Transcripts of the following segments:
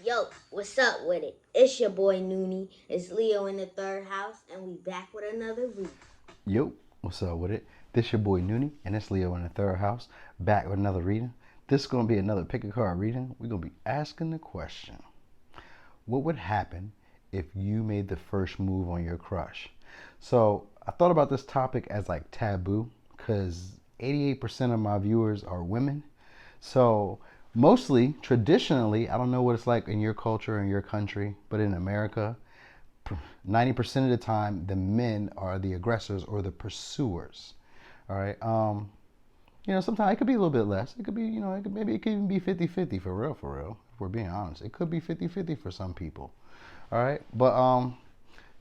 Yo, what's up with it? It's your boy Noonie. It's Leo in the third house, and we back with another read. Yo, what's up with it? This your boy Noonie, and it's Leo in the third house, back with another reading. This is going to be another pick a card reading. We're going to be asking the question, what would happen if you made the first move on your crush? So I thought about this topic as like taboo, because 88% of my viewers are women. So mostly, traditionally, I don't know what it's like in your culture, in your country, but in America, 90% of the time, the men are the aggressors or the pursuers. All right. Sometimes it could be a little bit less. It could be, maybe it could even be 50-50 for real, for real. If we're being honest, it could be 50-50 for some people. All right. But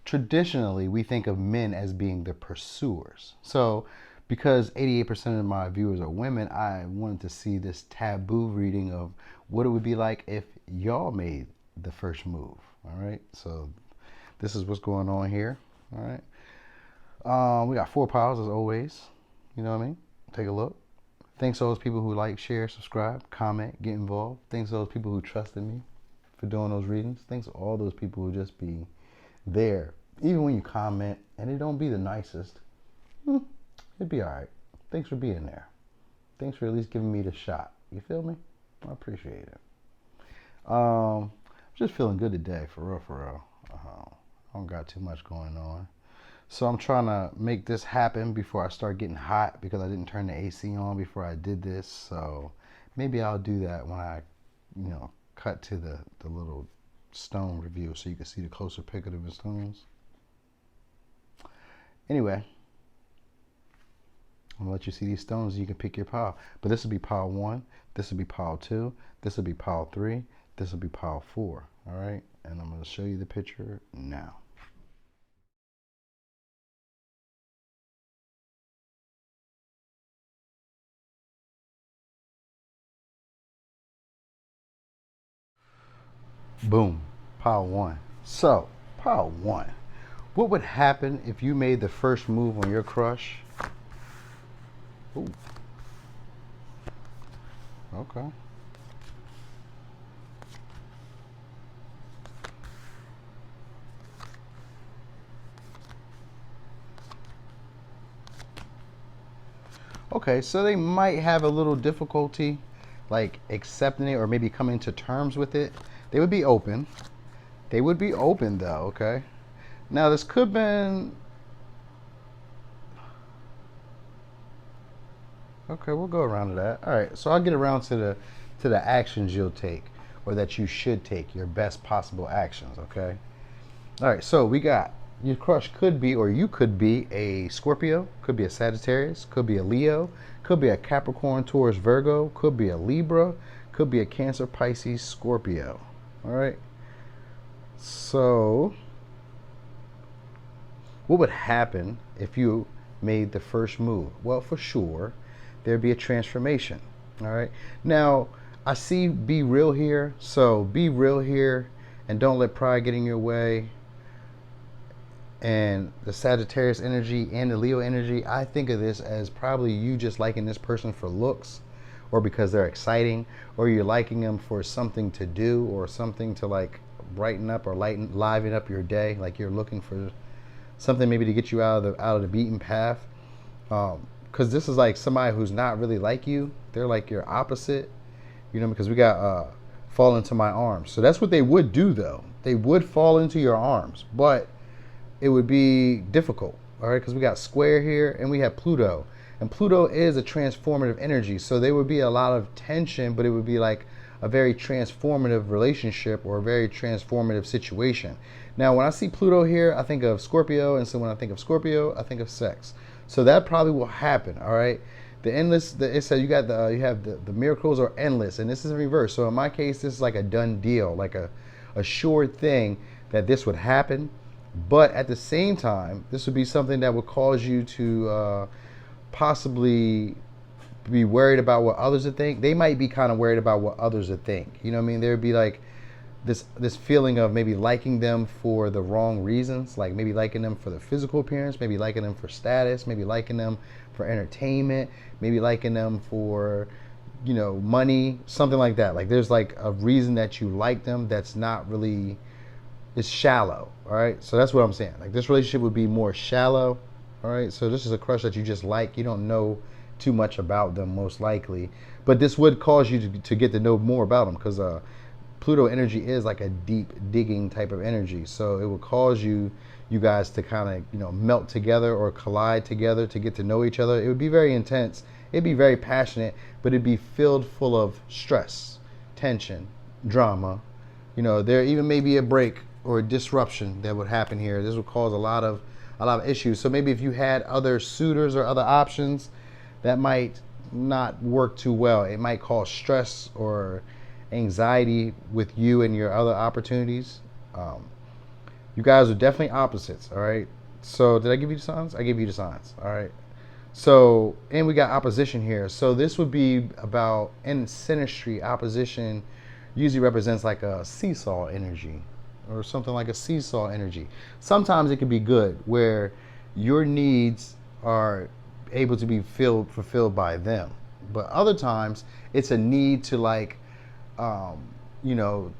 traditionally, we think of men as being the pursuers. So because 88% of my viewers are women, I wanted to see this taboo reading of what it would be like if y'all made the first move. All right. So this is what's going on here. All right. We got 4 piles as always. You know what I mean? Take a look. Thanks to those people who like, share, subscribe, comment, get involved. Thanks to those people who trusted me for doing those readings. Thanks to all those people who just be there. Even when you comment and it don't be the nicest, it'd be all right. Thanks for being there. Thanks for at least giving me the shot. You feel me? I appreciate it. I'm just feeling good today, for real, for real. I don't got too much going on. So I'm trying to make this happen before I start getting hot because I didn't turn the AC on before I did this. So maybe I'll do that when I, cut to the little stone review so you can see the closer pick of the stones. Anyway, I'm gonna let you see these stones so you can pick your pile. But this will be pile 1, this will be pile 2, this will be pile 3, this will be pile 4. All right, and I'm gonna show you the picture now. Boom, pile 1. So, pile 1. What would happen if you made the first move on your crush? Ooh. Okay. Okay, so they might have a little difficulty like accepting it or maybe coming to terms with it. They would be open. They would be open though, okay? Now this could have been okay, we'll go around to that. All right, so I'll get around to the actions you'll take or that you should take, your best possible actions, okay? All right, so we got your crush could be or you could be a Scorpio, could be a Sagittarius, could be a Leo, could be a Capricorn, Taurus, Virgo, could be a Libra, could be a Cancer, Pisces, Scorpio. All right. So, what would happen if you made the first move? Well, for sure, there'd be a transformation. All right. Now, I see be real here. So, be real here and don't let pride get in your way. And the Sagittarius energy and the Leo energy, I think of this as probably you just liking this person for looks or because they're exciting, or you're liking them for something to do or something to like brighten up or liven up your day. Like you're looking for something maybe to get you out of the beaten path. Because this is like somebody who's not really like you. They're like your opposite, because we got fall into my arms. So that's what they would do though. They would fall into your arms, but it would be difficult, all right, because we got square here and we have Pluto. And Pluto is a transformative energy. So there would be a lot of tension, but it would be like a very transformative relationship or a very transformative situation. Now, when I see Pluto here, I think of Scorpio. And so when I think of Scorpio, I think of sex. So that probably will happen, all right? The endless, it says you got you have the miracles are endless. And this is in reverse. So in my case, this is like a done deal, like a sure thing that this would happen. But at the same time, this would be something that would cause you to possibly be worried about what others would think. They might be kind of worried about what others would think. You know what I mean? There'd be like this feeling of maybe liking them for the wrong reasons, like maybe liking them for their physical appearance, maybe liking them for status, maybe liking them for entertainment, maybe liking them for money, something like that. Like there's like a reason that you like them that's not really, it's shallow. All right. So that's what I'm saying. Like this relationship would be more shallow. All right. So this is a crush that you just like. You don't know too much about them most likely, but this would cause you to get to know more about them because Pluto energy is like a deep digging type of energy. So it would cause you guys to kind of melt together or collide together to get to know each other. It would be very intense. It'd be very passionate, but it'd be filled full of stress, tension, drama. There even may be a break or a disruption that would happen here. This would cause a lot of issues. So maybe if you had other suitors or other options, that might not work too well. It might cause stress or anxiety with you and your other opportunities. You guys are definitely opposites, all right? So did I give you the signs? I gave you the signs, all right? So, and we got opposition here. So this would be about, in synastry, opposition usually represents like a seesaw energy or something like a seesaw energy. Sometimes it can be good where your needs are able to be fulfilled by them. But other times it's a need to like,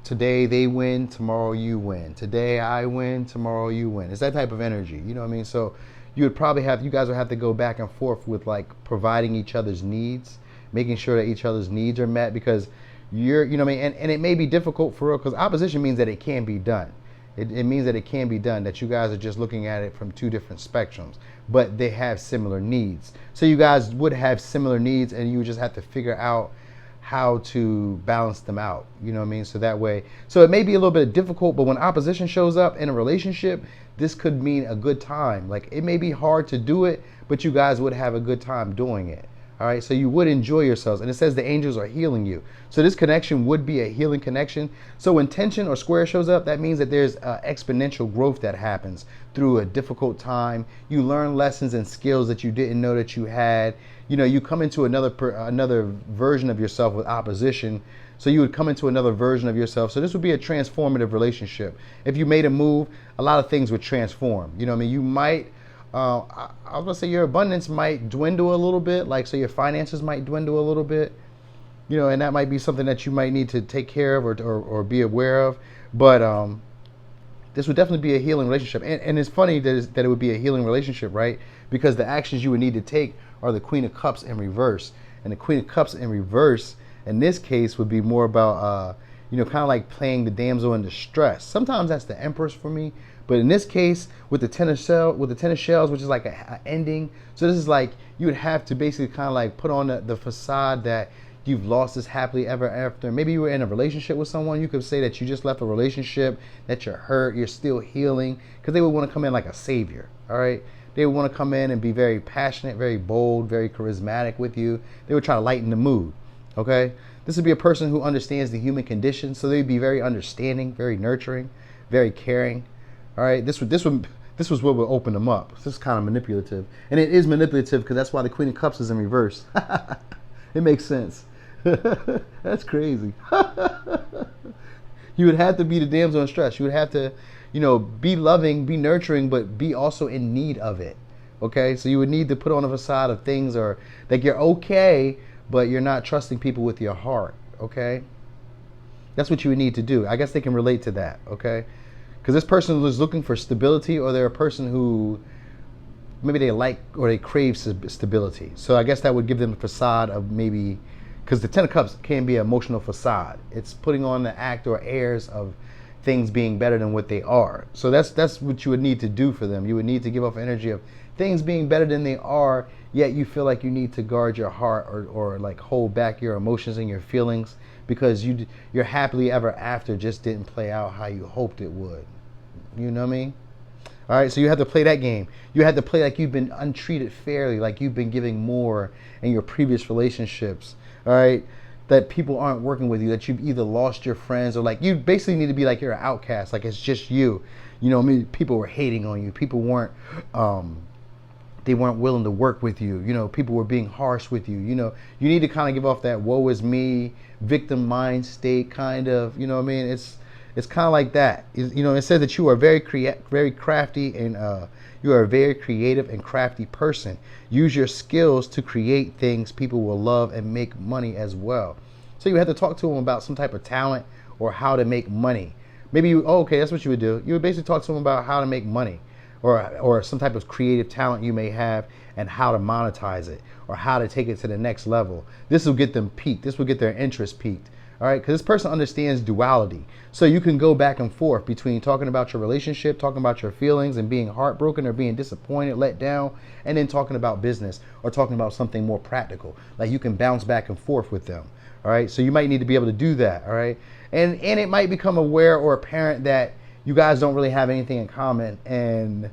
today they win, tomorrow you win. Today I win, tomorrow you win. It's that type of energy. You know what I mean? So you guys would have to go back and forth with like providing each other's needs, making sure that each other's needs are met because you know what I mean? And it may be difficult for real because opposition means that it can be done. It means that it can be done, that you guys are just looking at it from two different spectrums, but they have similar needs. So you guys would have similar needs and you would just have to figure out how to balance them out. You know what I mean? So that way, so it may be a little bit difficult, but when opposition shows up in a relationship, this could mean a good time. Like it may be hard to do it, but you guys would have a good time doing it. All right, so you would enjoy yourselves. And it says the angels are healing you. So this connection would be a healing connection. So when tension or square shows up, that means that there's exponential growth that happens through a difficult time. You learn lessons and skills that you didn't know that you had. You come into another version of yourself with opposition. So you would come into another version of yourself. So this would be a transformative relationship. If you made a move, a lot of things would transform. You know what I mean? You might, I was gonna say your abundance might dwindle a little bit. Like, so your finances might dwindle a little bit. And that might be something that you might need to take care of or be aware of. But this would definitely be a healing relationship. And it's funny that it would be a healing relationship, right? Because the actions you would need to take are the Queen of Cups in reverse. And the Queen of Cups in reverse, in this case, would be more about, kind of like playing the damsel in distress. Sometimes that's the Empress for me. But in this case, with the Ten of Shells, which is like an ending. So this is like, you would have to basically kind of like put on the facade that you've lost this happily ever after. Maybe you were in a relationship with someone. You could say that you just left a relationship, that you're hurt, you're still healing, because they would want to come in like a savior, all right? They would want to come in and be very passionate, very bold, very charismatic with you. They would try to lighten the mood, okay? This would be a person who understands the human condition, so they'd be very understanding, very nurturing, very caring, all right? This was what would open them up. This is kind of manipulative. And it is manipulative because that's why the Queen of Cups is in reverse. It makes sense. That's crazy. You would have to be the damsel in distress. You would have to, be loving, be nurturing, but be also in need of it. Okay? So you would need to put on a facade of things or like you're okay, but you're not trusting people with your heart. Okay? That's what you would need to do. I guess they can relate to that. Okay? Because this person was looking for stability, or they're a person who maybe they like or they crave stability. So I guess that would give them a facade of maybe, because the Ten of Cups can be an emotional facade. It's putting on the act or airs of things being better than what they are. So that's what you would need to do for them. You would need to give off energy of things being better than they are, yet you feel like you need to guard your heart or like hold back your emotions and your feelings because your happily ever after just didn't play out how you hoped it would. You know what I mean? All right, so you have to play that game. You have to play like you've been untreated fairly, like you've been giving more in your previous relationships. All right, that people aren't working with you, that you've either lost your friends or like you basically need to be like you're an outcast, like it's just you. You know what I mean? People were hating on you. People weren't they weren't willing to work with you. People were being harsh with you. You you need to kind of give off that woe is me, victim mind state kind of, you know what I mean? It's kind of like that. It says that you are very very crafty, and you are a very creative and crafty person. Use your skills to create things people will love and make money as well. So you have to talk to them about some type of talent or how to make money. Maybe okay, that's what you would do. You would basically talk to them about how to make money, or some type of creative talent you may have, and how to monetize it, or how to take it to the next level. This will get them peaked. This will get their interest peaked. All right, because this person understands duality. So you can go back and forth between talking about your relationship, talking about your feelings and being heartbroken or being disappointed, let down, and then talking about business or talking about something more practical. Like you can bounce back and forth with them. All right, so you might need to be able to do that. All right, and it might become aware or apparent that you guys don't really have anything in common, and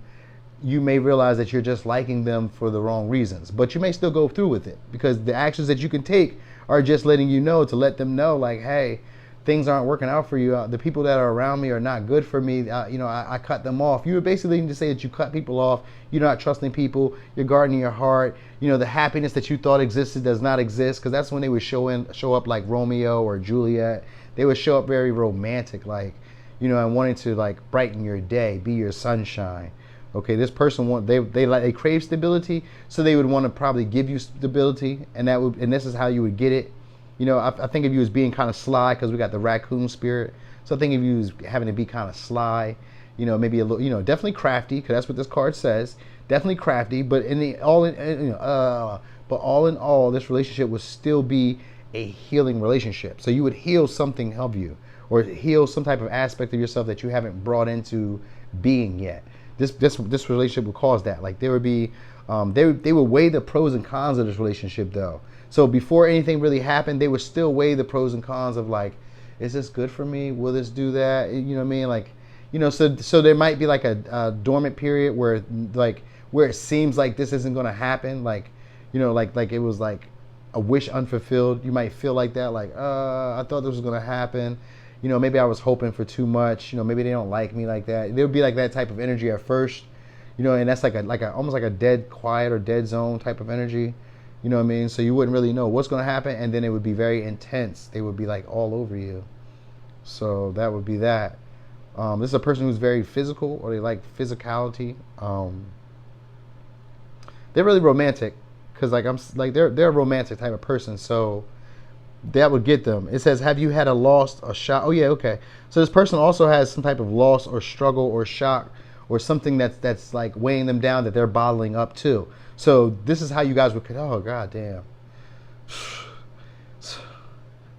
you may realize that you're just liking them for the wrong reasons, but you may still go through with it because the actions that you can take are just letting you know, to let them know, like, hey, things aren't working out for you. The people that are around me are not good for me. I cut them off. You would basically need to say that you cut people off. You're not trusting people. You're guarding your heart. The happiness that you thought existed does not exist, because that's when they would show up like Romeo or Juliet. They would show up very romantic, like, and wanting to like brighten your day, be your sunshine. Okay, this person they crave stability, so they would want to probably give you stability, and this is how you would get it. I think of you as being kind of sly, because we got the raccoon spirit. So I think of you as having to be kind of sly, maybe a little, definitely crafty, because that's what this card says. Definitely crafty, but all in all, this relationship would still be a healing relationship. So you would heal something of you, or heal some type of aspect of yourself that you haven't brought into being yet. This relationship would cause that. Like there would be, they would weigh the pros and cons of this relationship though. So before anything really happened, they would still weigh the pros and cons of like, is this good for me? Will this do that? You know what I mean? Like, so there might be like a dormant period where it seems like this isn't going to happen. Like, like it was like a wish unfulfilled. You might feel like that. Like, I thought this was going to happen. Maybe I was hoping for too much. Maybe they don't like me like that. There would be like that type of energy at first, and that's like a almost like a dead quiet or dead zone type of energy. You know what I mean? So you wouldn't really know what's going to happen, and then it would be very intense. They would be like all over you. So that would be that. This is a person who's very physical, or they like physicality. They're really romantic, because they're a romantic type of person. So that would get them. It says, have you had a loss or shock? Oh yeah, okay. So this person also has some type of loss or struggle or shock, or something that's like weighing them down, that they're bottling up too. So this is how you guys would, oh god damn.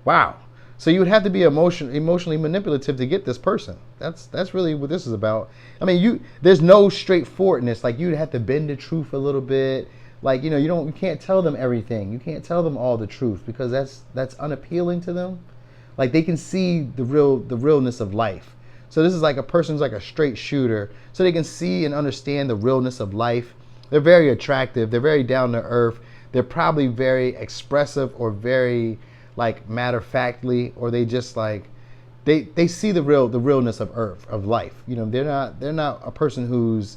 Wow. So you would have to be emotionally manipulative to get this person. That's really what this is about. I mean, there's no straightforwardness. Like you'd have to bend the truth a little bit. Like, you can't tell them everything. You can't tell them all the truth, because that's unappealing to them. Like they can see the realness of life. So this is like a person's like a straight shooter. So they can see and understand the realness of life. They're very attractive. They're very down to earth. They're probably very expressive, or very like matter of factly, or they just like they see the realness of life. They're not a person who's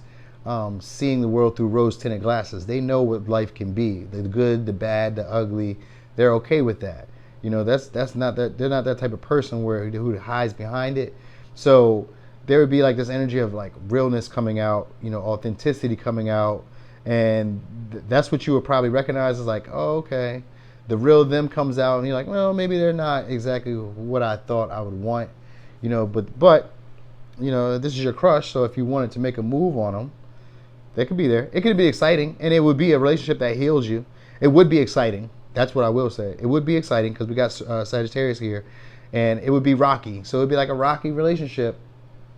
seeing the world through rose-tinted glasses. They know what life can be: the good, the bad, the ugly. They're okay with that. That's not that. They're not that type of person who hides behind it. So there would be like this energy of like realness coming out, authenticity coming out, and that's what you would probably recognize as like, oh, okay, the real them comes out, and you're like, well, maybe they're not exactly what I thought I would want, but this is your crush, so if you wanted to make a move on them, they could be there. It could be exciting, and it would be a relationship that heals you. It would be exciting. That's what I will say. It would be exciting, because we got Sagittarius here, and it would be rocky. So it would be like a rocky relationship.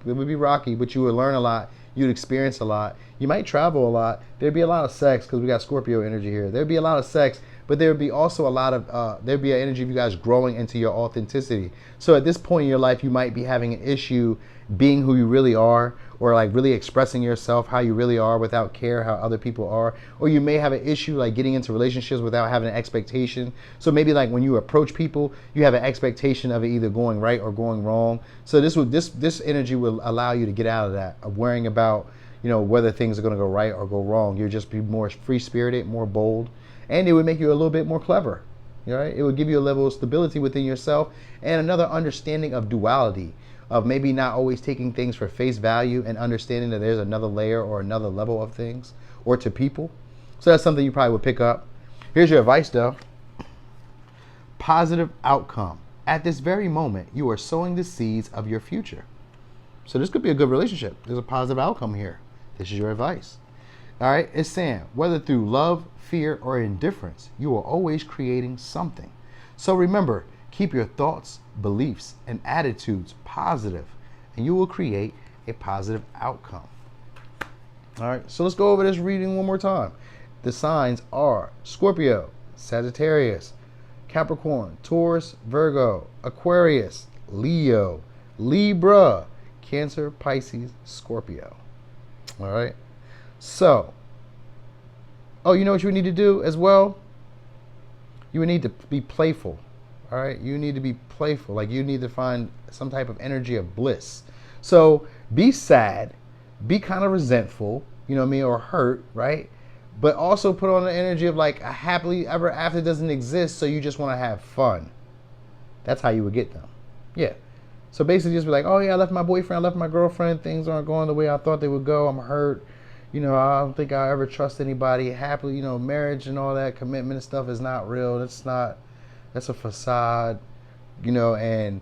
It would be rocky, but you would learn a lot. You'd experience a lot. You might travel a lot. There'd be a lot of sex, because we got Scorpio energy here. There'd be a lot of sex, but there would be also a lot of, there'd be an energy of you guys growing into your authenticity. So at this point in your life, you might be having an issue being who you really are, or like really expressing yourself how you really are without care how other people are. Or you may have an issue like getting into relationships without having an expectation. So maybe like when you approach people, you have an expectation of it either going right or going wrong. So this energy will allow you to get out of that, of worrying about, whether things are going to go right or go wrong. You'll just be more free-spirited, more bold, and it would make you a little bit more clever. Right? It would give you a level of stability within yourself, and another understanding of duality. of maybe not always taking things for face value and understanding that there's another layer or another level of things or to people. So that's something you probably would pick up. Here's your advice though. Positive outcome. At this very moment, you are sowing the seeds of your future. So this could be a good relationship. There's a positive outcome here. This is your advice. All right, it's saying whether through love, fear, or indifference, you are always creating something. So remember, keep your thoughts, beliefs, and attitudes positive, and you will create a positive outcome. All right, so let's go over this reading one more time. The signs are Scorpio, Sagittarius, Capricorn, Taurus, Virgo, Aquarius, Leo, Libra, Cancer, Pisces, Scorpio. All right. So, you know what you need to do as well? You would need to be playful. All right. You need to be playful. Like you need to find some type of energy of bliss. So be sad, be kind of resentful, you know what I mean, or hurt, right? But also put on the energy of like a happily ever after doesn't exist, so you just want to have fun. That's how you would get them. Yeah. So basically just be like, oh yeah, I left my boyfriend, I left my girlfriend, things aren't going the way I thought they would go, I'm hurt. You know, I don't think I'll ever trust anybody. Happily, you know, marriage and all that commitment and stuff is not real. That's a facade, you know, and,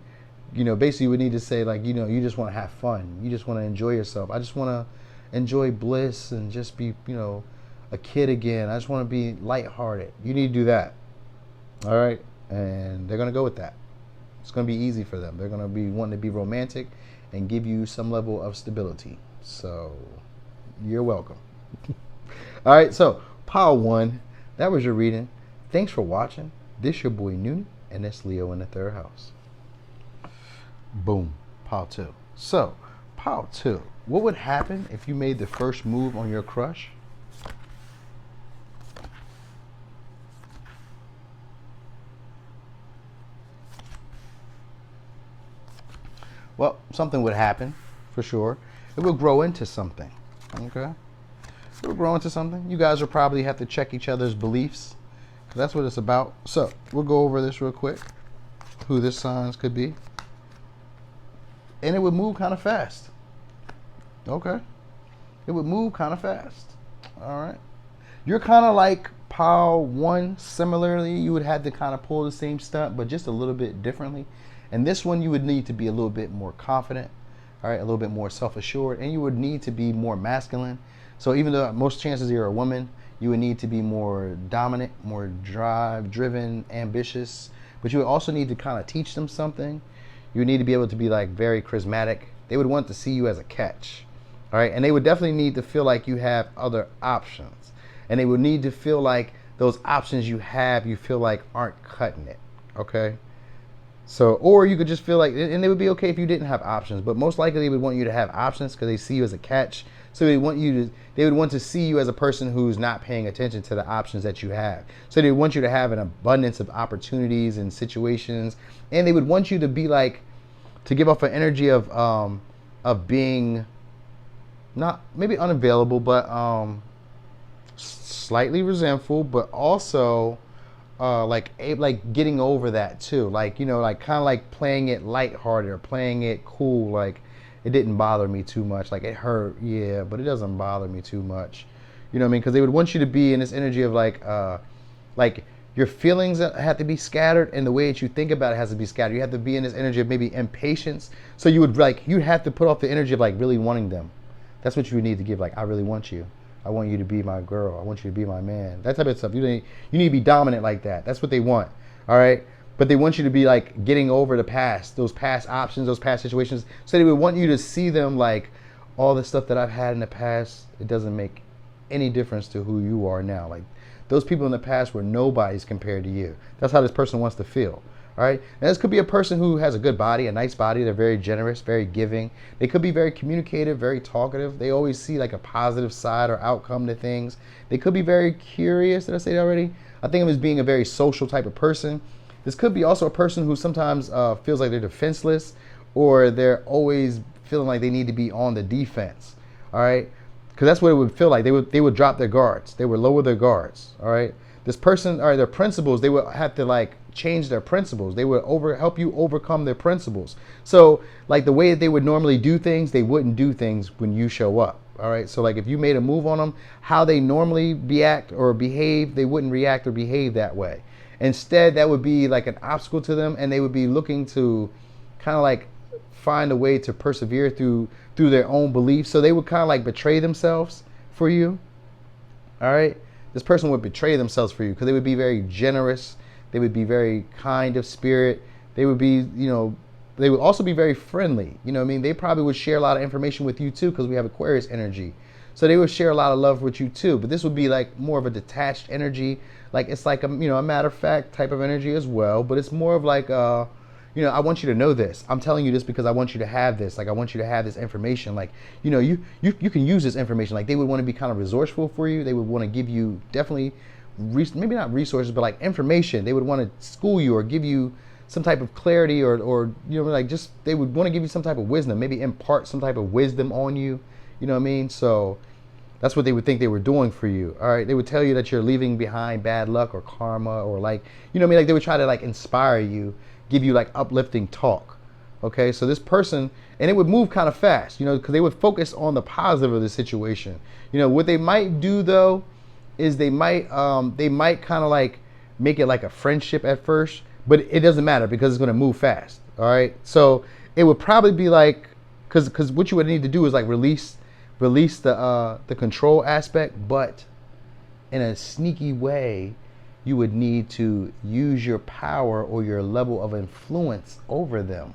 you know, basically you would need to say like, you know, you just want to have fun. You just want to enjoy yourself. I just want to enjoy bliss and just be, you know, a kid again. I just want to be lighthearted. You need to do that. All right. And they're going to go with that. It's going to be easy for them. They're going to be wanting to be romantic and give you some level of stability. So you're welcome. All right. So pile 1, that was your reading. Thanks for watching. This your boy Noonie, and that's Leo in the 3rd house. Boom. Pile 2. So pile 2. What would happen if you made the first move on your crush? Well, something would happen, for sure. It will grow into something, okay? It will grow into something. You guys will probably have to check each other's beliefs, because that's what it's about. So, we'll go over this real quick, who this signs could be. And it would move kind of fast. Okay? It would move kind of fast. All right? You're kind of like pile 1, similarly. You would have to kind of pull the same stunt, but just a little bit differently. And this one, you would need to be a little bit more confident, all right, a little bit more self-assured, and you would need to be more masculine. So even though most chances you're a woman, you would need to be more dominant, more driven, ambitious. But you would also need to kind of teach them something. You would need to be able to be like very charismatic. They would want to see you as a catch, all right? And they would definitely need to feel like you have other options. And they would need to feel like those options you have, you feel like aren't cutting it, okay? So, or you could just feel like, and it would be okay if you didn't have options, but most likely they would want you to have options because they see you as a catch. So they would want to see you as a person who's not paying attention to the options that you have. So they want you to have an abundance of opportunities and situations, and they would want you to be like, to give off an energy of being not maybe unavailable, but slightly resentful, but also like getting over that too, like, you know, like kind of like playing it lighthearted or playing it cool, like it didn't bother me too much, like it hurt, yeah, but it doesn't bother me too much, you know what I mean? Because they would want you to be in this energy of like your feelings have to be scattered, and the way that you think about it has to be scattered. You have to be in this energy of maybe impatience, so you would like, you have to put off the energy of like really wanting them. That's what you need to give, like, I really want you. I want you to be my girl. I want you to be my man. That type of stuff. You need to be dominant like that. That's what they want. All right. But they want you to be like getting over the past, those past options, those past situations. So they would want you to see them like, all the stuff that I've had in the past, it doesn't make any difference to who you are now. Like those people in the past were nobodies compared to you. That's how this person wants to feel. All right. And this could be a person who has a good body, a nice body. They're very generous, very giving. They could be very communicative, very talkative. They always see like a positive side or outcome to things. They could be very curious. Did I say that already? I think of as being a very social type of person. This could be also a person who sometimes feels like they're defenseless, or they're always feeling like they need to be on the defense. All right. Because that's what it would feel like. They would drop their guards. They would lower their guards. All right. this person or their principles, they would have to like change their principles. They would help you overcome their principles. So like the way that they would normally do things, they wouldn't do things when you show up. All right. So like if you made a move on them, how they normally react or behave, they wouldn't react or behave that way. Instead, that would be like an obstacle to them, and they would be looking to kind of like find a way to persevere through their own beliefs. So they would kind of like betray themselves for you. All right. This person would betray themselves for you because they would be very generous. They would be very kind of spirit. They would be, they would also be very friendly. You know what I mean? They probably would share a lot of information with you too because we have Aquarius energy. So they would share a lot of love with you too. But this would be like more of a detached energy. Like it's like a matter of fact type of energy as well. But it's more of like I want you to know this. I'm telling you this because I want you to have this. Like I want you to have this information. Like you can use this information. Like they would want to be kind of resourceful for you. They would want to give you definitely maybe not resources, but like information. They would want to school you or give you some type of clarity or like just they would want to give you some type of wisdom, maybe impart some type of wisdom on you. You know what I mean? So that's what they would think they were doing for you. All right. They would tell you that you're leaving behind bad luck or karma or like, what I mean? Like they would try to like inspire you, give you like uplifting talk. Okay. So this person, and it would move kind of fast, because they would focus on the positive of the situation. What they might do though, is they might kind of like make it like a friendship at first, but it doesn't matter because it's going to move fast. All right. So it would probably be like, because what you would need to do is like release the control aspect, but in a sneaky way, you would need to use your power or your level of influence over them.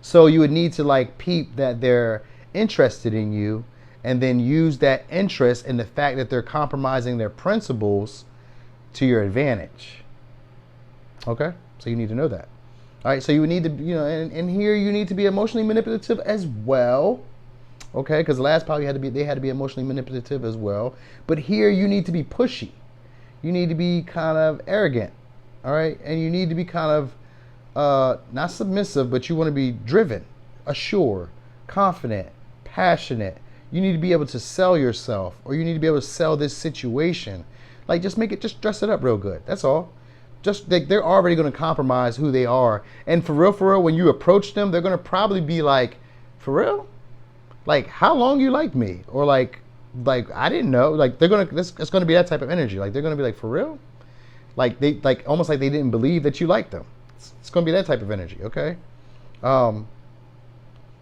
So you would need to like peep that they're interested in you and then use that interest in the fact that they're compromising their principles to your advantage. Okay? So you need to know that. All right, so you would need to, and here you need to be emotionally manipulative as well. Okay, because the last probably they had to be emotionally manipulative as well. But here you need to be pushy. You need to be kind of arrogant. All right, and you need to be kind of not submissive, but you want to be driven, assured, confident, passionate. You need to be able to sell yourself, or you need to be able to sell this situation. Like just dress it up real good. That's all. Just they're already going to compromise who they are, and for real, when you approach them, they're going to probably be like, for real. Like, how long you like me? Or like I didn't know. Like it's gonna be that type of energy. Like they're gonna be like, for real? Like they like almost like they didn't believe that you liked them. It's gonna be that type of energy, okay? But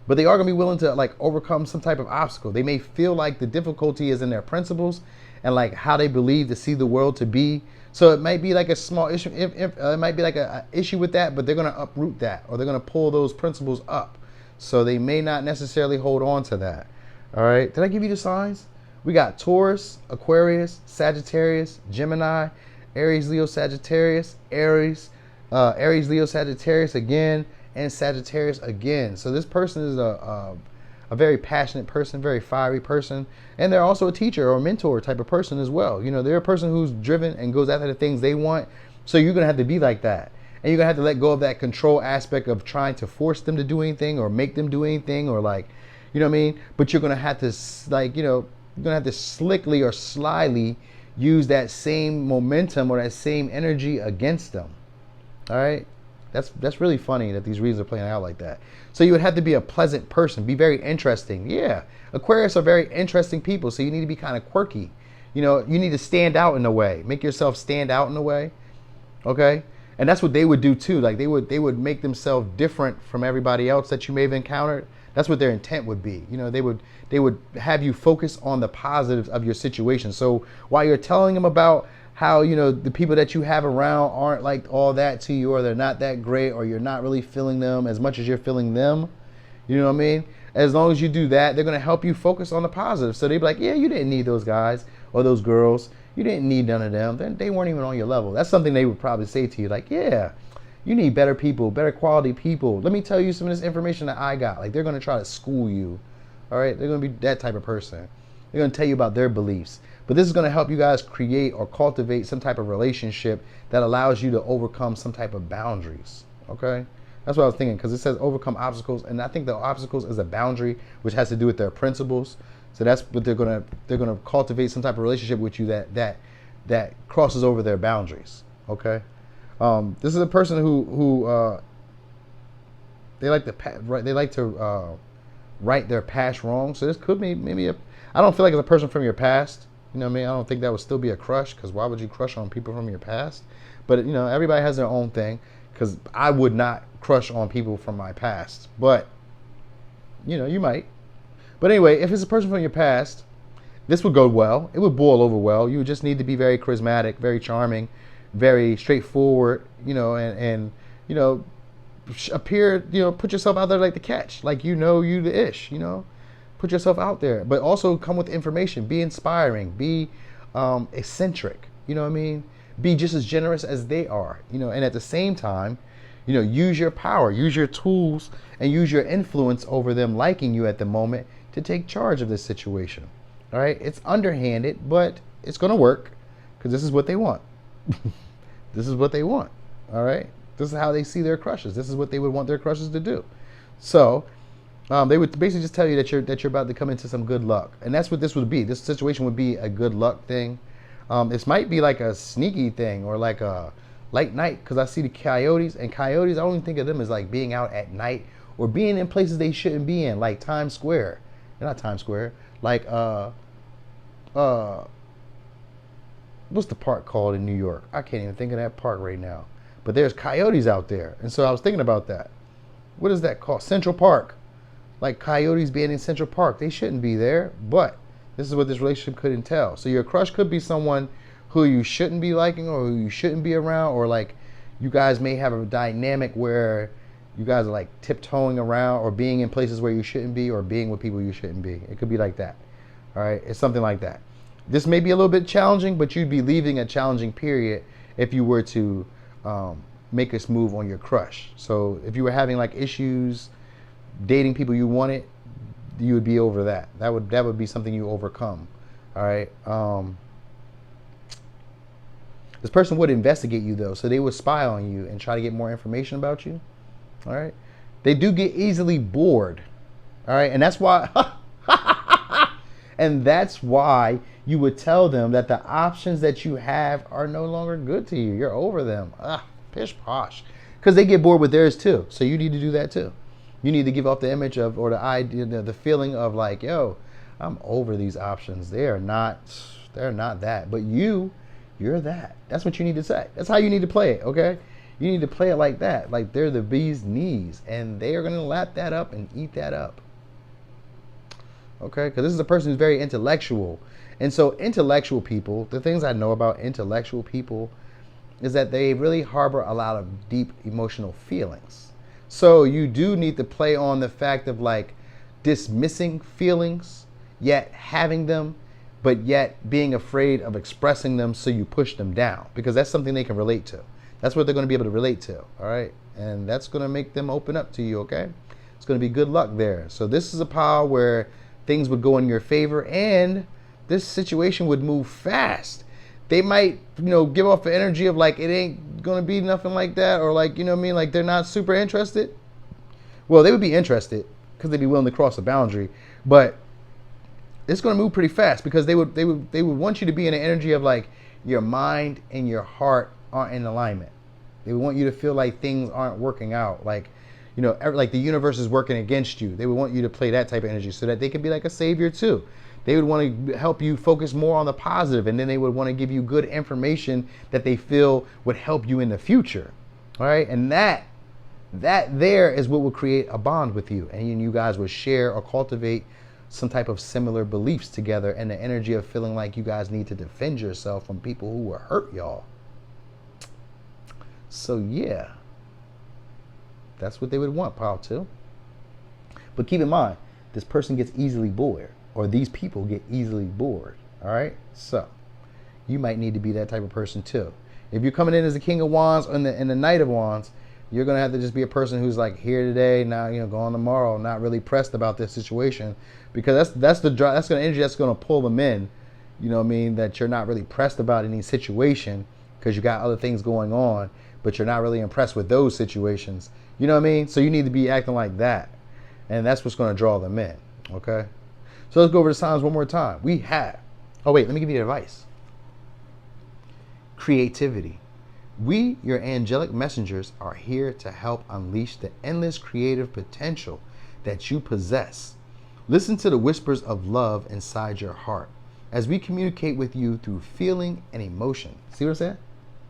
they are gonna be willing to like overcome some type of obstacle. They may feel like the difficulty is in their principles and like how they believe to see the world to be. So it might be like a small issue. It might be like a issue with that, but they're gonna uproot that, or they're gonna pull those principles up. So they may not necessarily hold on to that. All right. Did I give you the signs? We got Taurus, Aquarius, Sagittarius, Gemini, Aries, Leo, Sagittarius, Aries, Leo, Sagittarius again, and Sagittarius again. So this person is a very passionate person, very fiery person, and they're also a teacher or a mentor type of person as well. They're a person who's driven and goes after the things they want. So you're gonna have to be like that. And you're going to have to let go of that control aspect of trying to force them to do anything or make them do anything or like, you know what I mean? But you're going to have to like, you're going to have to slickly or slyly use that same momentum or that same energy against them. All right? That's really funny that these readings are playing out like that. So you would have to be a pleasant person, be very interesting. Yeah. Aquarius are very interesting people. So you need to be kind of quirky. You need to stand out in a way, make yourself stand out in a way. Okay? And that's what they would do too. Like they would make themselves different from everybody else that you may have encountered. That's what their intent would be. They would have you focus on the positives of your situation. So while you're telling them about how, the people that you have around aren't like all that to you, or they're not that great, or you're not really feeling them as much as you're feeling them. You know what I mean? As long as you do that, they're going to help you focus on the positive. So they'd be like, yeah, you didn't need those guys or those girls. You didn't need none of them. They weren't even on your level. That's something they would probably say to you. Like, yeah, you need better people, better quality people. Let me tell you some of this information that I got. Like, they're going to try to school you. All right? They're going to be that type of person. They're going to tell you about their beliefs. But this is going to help you guys create or cultivate some type of relationship that allows you to overcome some type of boundaries. Okay? That's what I was thinking, because it says overcome obstacles. And I think the obstacles is a boundary, which has to do with their principles. So that's what they're gonna cultivate some type of relationship with you that that crosses over their boundaries. Okay, this is a person who they like to right their past wrong. So this could be maybe a. I don't feel like it's a person from your past. You know what I mean? I don't think that would still be a crush, because why would you crush on people from your past? But you know, everybody has their own thing. Because I would not crush on people from my past, but you know, you might. But anyway, if it's a person from your past, this would go well. It would boil over well. You would just need to be very charismatic, very charming, very straightforward. You know, and you know, appear. You know, put yourself out there like the catch, like you the ish. You know, put yourself out there, but also come with information. Be inspiring. Be eccentric. You know what I mean? Be just as generous as they are. You know, and at the same time, you know, use your power, use your tools, and use your influence over them liking you at the moment to take charge of this situation. All right? It's underhanded, but it's going to work, because this is what they want. This is what they want. All right? This is how they see their crushes. This is what they would want their crushes to do. So they would basically just tell you that you're about to come into some good luck, and that's what this would be. This situation would be a good luck thing. This might be like a sneaky thing, or like a late night, because I see the coyotes, and coyotes, I only think of them as like being out at night or being in places they shouldn't be in, like Times Square. Not Times Square, like what's the park called in New York? I can't even think of that park right now. But there's coyotes out there, and so I was thinking about that. What is that called? Central Park. Like coyotes being in Central Park, they shouldn't be there, but this is what this relationship could entail. So your crush could be someone who you shouldn't be liking, or who you shouldn't be around, or like you guys may have a dynamic where you guys are like tiptoeing around, or being in places where you shouldn't be, or being with people you shouldn't be. It could be like that. All right, it's something like that. This may be a little bit challenging, but you'd be leaving a challenging period if you were to make this move on your crush. So if you were having like issues dating people you wanted, you would be over that. That would be something you overcome. All right. This person would investigate you though, so they would spy on you and try to get more information about you. All right. They do get easily bored. All right, and that's why. And that's why you would tell them that the options that you have are no longer good to you. You're over them. Pish posh. Because they get bored with theirs too. So you need to do that too. You need to give off the image of, or the idea, the feeling of like, yo, I'm over these options. They're not that. But you're that. That's what you need to say. That's how you need to play it, okay? You need to play it like that. Like they're the bee's knees. And they are going to lap that up and eat that up. Okay? Because this is a person who's very intellectual. And so intellectual people, the things I know about intellectual people is that they really harbor a lot of deep emotional feelings. So you do need to play on the fact of like dismissing feelings, yet having them, but yet being afraid of expressing them, so you push them down, because that's something they can relate to. That's what they're going to be able to relate to, all right? And that's going to make them open up to you, okay? It's going to be good luck there. So this is a pile where things would go in your favor, and this situation would move fast. They might, give off the energy of like, it ain't going to be nothing like that, or like, like they're not super interested. Well, they would be interested because they'd be willing to cross a boundary, but it's going to move pretty fast, because they would want you to be in an energy of like your mind and your heart aren't in alignment. They would want you to feel like things aren't working out, like like the universe is working against you. They would want you to play that type of energy so that they can be like a savior too. They would want to help you focus more on the positive, and then they would want to give you good information that they feel would help you in the future. All right, and that there is what will create a bond with you, and you guys would share or cultivate some type of similar beliefs together, and the energy of feeling like you guys need to defend yourself from people who will hurt y'all. So yeah, that's what they would want, pile two. But keep in mind, this person gets easily bored, or these people get easily bored. All right, so you might need to be that type of person too. If you're coming in as the King of Wands and the Knight of Wands, you're gonna have to just be a person who's like here today, now gone tomorrow, not really pressed about this situation, because that's gonna energy that's gonna pull them in. You know what I mean? That you're not really pressed about any situation because you got other things going on, but you're not really impressed with those situations. You know what I mean? So you need to be acting like that, and that's what's gonna draw them in. Okay. So let's go over the signs one more time. We have. Oh wait, let me give you advice. creativity. We, your angelic messengers, are here to help unleash the endless creative potential that you possess. Listen to the whispers of love inside your heart as we communicate with you through feeling and emotion. See what I said?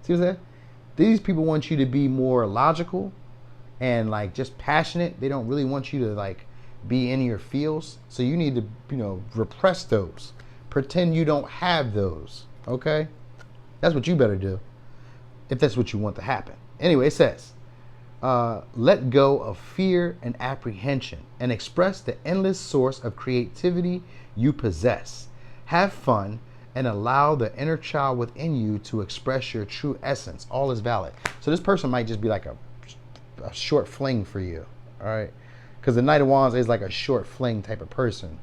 See what I said? These people want you to be more logical and like just passionate. They don't really want you to like be in your feels. So you need to, repress those. Pretend you don't have those. Okay? That's what you better do if that's what you want to happen. Anyway, it says, let go of fear and apprehension and express the endless source of creativity you possess. Have fun and allow the inner child within you to express your true essence. All is valid. So this person might just be like a short fling for you, all right? Because the Knight of Wands is like a short fling type of person.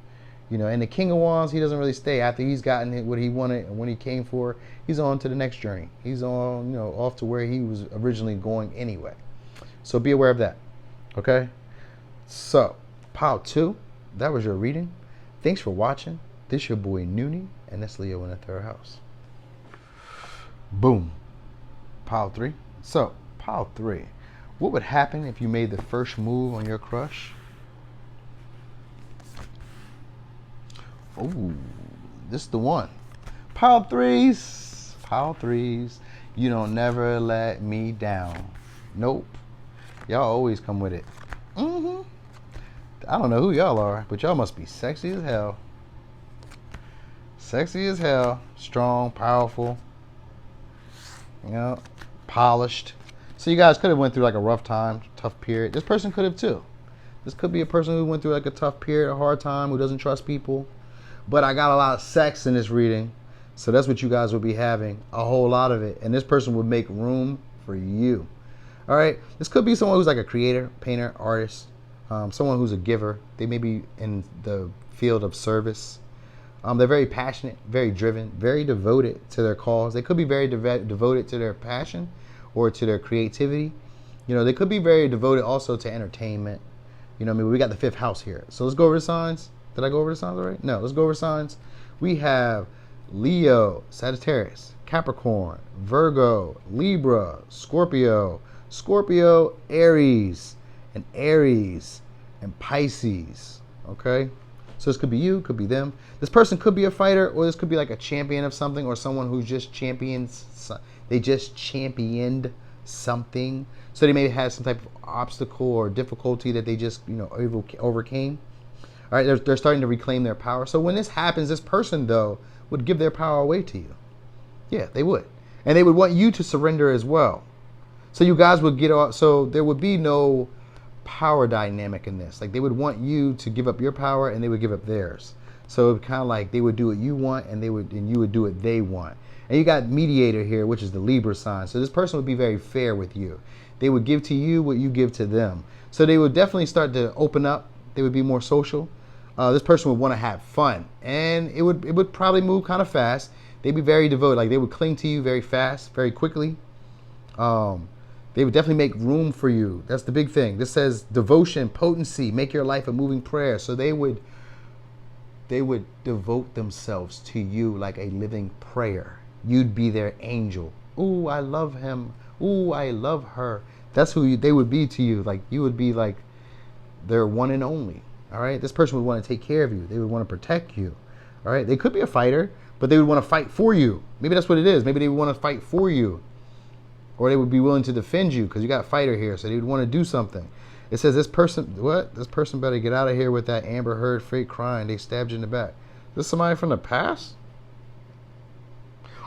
And the King of Wands, he doesn't really stay. After he's gotten what he wanted and what he came for, he's on to the next journey. He's on, off to where he was originally going anyway. So be aware of that, okay? So, pile 2, that was your reading. Thanks for watching. This your boy Noonie, and that's Leo in the 3rd house. Boom. Pile 3. So, pile 3. What would happen if you made the first move on your crush? Oh, this is the one. Pile 3s. Pile 3s. You don't never let me down. Nope. Y'all always come with it. I don't know who y'all are, but y'all must be sexy as hell. Sexy as hell. Strong, powerful. Polished. So you guys could have went through like a rough time, tough period. This person could have too. This could be a person who went through like a tough period, a hard time, who doesn't trust people. But I got a lot of sex in this reading. So that's what you guys will be having. A whole lot of it. And this person would make room for you. All right. This could be someone who's like a creator, painter, artist. Someone who's a giver. They may be in the field of service. They're very passionate, very driven, very devoted to their cause. They could be very devoted to their passion or to their creativity. They could be very devoted also to entertainment. We got the 5th house here. So let's go over the signs. Did I go over the signs already? No, let's go over signs. We have Leo, Sagittarius, Capricorn, Virgo, Libra, Scorpio, Aries, and Pisces. Okay? So this could be you, could be them. This person could be a fighter, or this could be like a champion of something, or someone who just they just championed something. So they may have some type of obstacle or difficulty that they just, overcame. All right, they're starting to reclaim their power. So when this happens, this person, though, would give their power away to you. Yeah, they would. And they would want you to surrender as well. So you guys would get off. So there would be no power dynamic in this. Like they would want you to give up your power and they would give up theirs. So it kind of like they would do what you want and you would do what they want. And you got mediator here, which is the Libra sign. So this person would be very fair with you. They would give to you what you give to them. So they would definitely start to open up. They would be more social. This person would want to have fun, and it would probably move kind of fast. They'd be very devoted, like they would cling to you very fast, very quickly. They would definitely make room for you. That's the big thing. This says devotion, potency, make your life a moving prayer. So they would devote themselves to you like a living prayer. You'd be their angel. Ooh, I love him. Ooh, I love her. That's who they would be to you. Like you would be like their one and only. All right. This person would want to take care of you. They would want to protect you. All right. They could be a fighter, but they would want to fight for you. Maybe that's what it is. Maybe they would want to fight for you, or they would be willing to defend you because you got fighter here. So they would want to do something. It says this person better get out of here with that Amber Heard fake crying. They stabbed you in the back. Is this somebody from the past?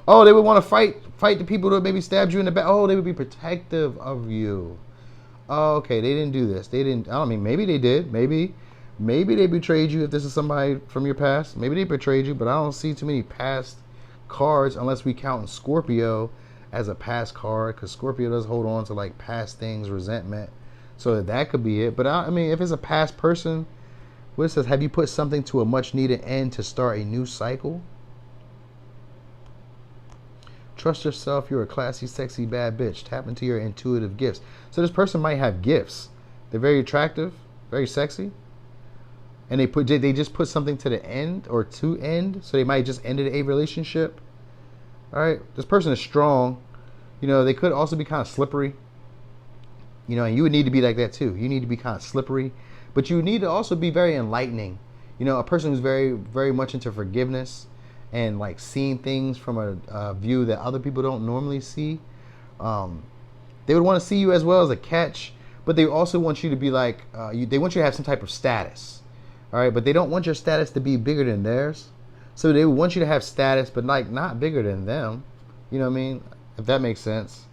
Oh, they would want to fight the people that maybe stabbed you in the back. Oh, they would be protective of you. Oh, okay. They didn't do this. They didn't. I don't mean, maybe they did. Maybe they betrayed you if this is somebody from your past. Maybe they betrayed you, but I don't see too many past cards unless we count Scorpio as a past card, because Scorpio does hold on to like past things, resentment. So that could be it. But I mean, if it's a past person, what it says, have you put something to a much needed end to start a new cycle? Trust yourself. You're a classy, sexy, bad bitch. Tap into your intuitive gifts. So this person might have gifts. They're very attractive, very sexy. And they just put something to the end or to end. So they might just ended a relationship. All right, this person is strong. They could also be kind of slippery. And you would need to be like that too. You need to be kind of slippery, but you need to also be very enlightening. A person who's very, very much into forgiveness and like seeing things from a view that other people don't normally see. They would want to see you as well as a catch, but they also want you to be like, they want you to have some type of status. All right, but they don't want your status to be bigger than theirs. So they would want you to have status, but like not bigger than them. You know what I mean? If that makes sense.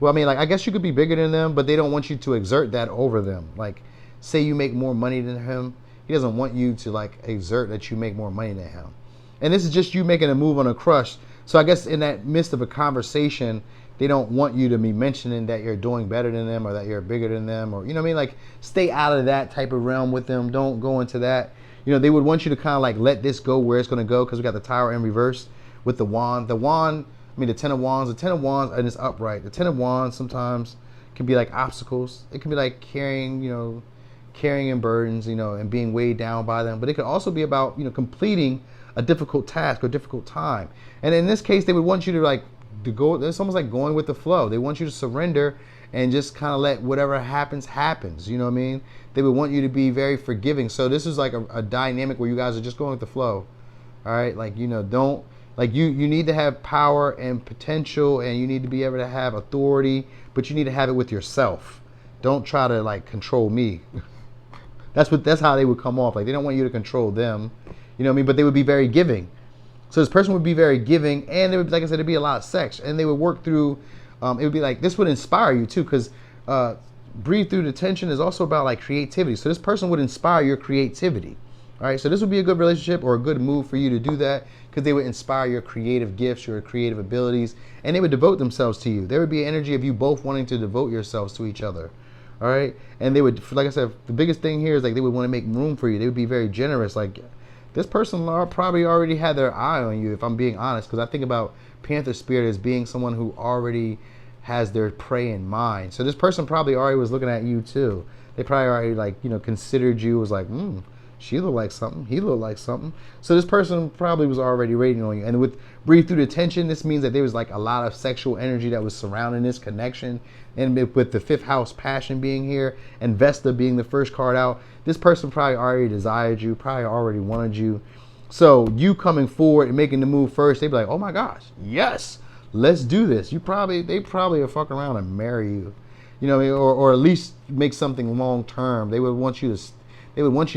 Well, I mean, like, I guess you could be bigger than them, but they don't want you to exert that over them. Like, say you make more money than him, he doesn't want you to like exert that you make more money than him. And this is just you making a move on a crush. So I guess in that midst of a conversation, they don't want you to be mentioning that you're doing better than them or that you're bigger than them, or you know what I mean? Like, stay out of that type of realm with them. Don't go into that. They would want you to kind of like let this go where it's going to go, because we got the Tower in reverse with the wand. The Ten of Wands. The Ten of Wands, and it's upright. The Ten of Wands sometimes can be like obstacles. It can be like carrying burdens, and being weighed down by them. But it could also be about, completing a difficult task or difficult time. And in this case, they would want you to go. It's almost like going with the flow. They want you to surrender and just kind of let whatever happens. You know what I mean? They would want you to be very forgiving. So this is like a dynamic where you guys are just going with the flow. All right, like don't. Like you need to have power and potential, and you need to be able to have authority, but you need to have it with yourself. Don't try to like control me. That's how they would come off. Like, they don't want you to control them. You know what I mean? But they would be very giving. So this person would be very giving, and it would, like I said, it'd be a lot of sex, and they would work through. It would be like, this would inspire you too, because breathe through the tension is also about like creativity. So this person would inspire your creativity. All right, so this would be a good relationship or a good move for you to do that, because they would inspire your creative gifts, your creative abilities, and they would devote themselves to you. There would be an energy of you both wanting to devote yourselves to each other. All right, and they would, like I said, the biggest thing here is like they would want to make room for you. They would be very generous. Like, this person probably already had their eye on you, if I'm being honest, because I think about Panther Spirit as being someone who already has their prey in mind. So this person probably already was looking at you too. They probably already considered you as like, she looked like something. He looked like something. So this person probably was already waiting on you. And with breathe through the tension, this means that there was like a lot of sexual energy that was surrounding this connection. And with the fifth house passion being here and Vesta being the first card out, this person probably already desired you, probably already wanted you. So you coming forward and making the move first, they'd be like, oh my gosh, yes, let's do this. They probably will fuck around and marry you. Or at least make something long term. They would want you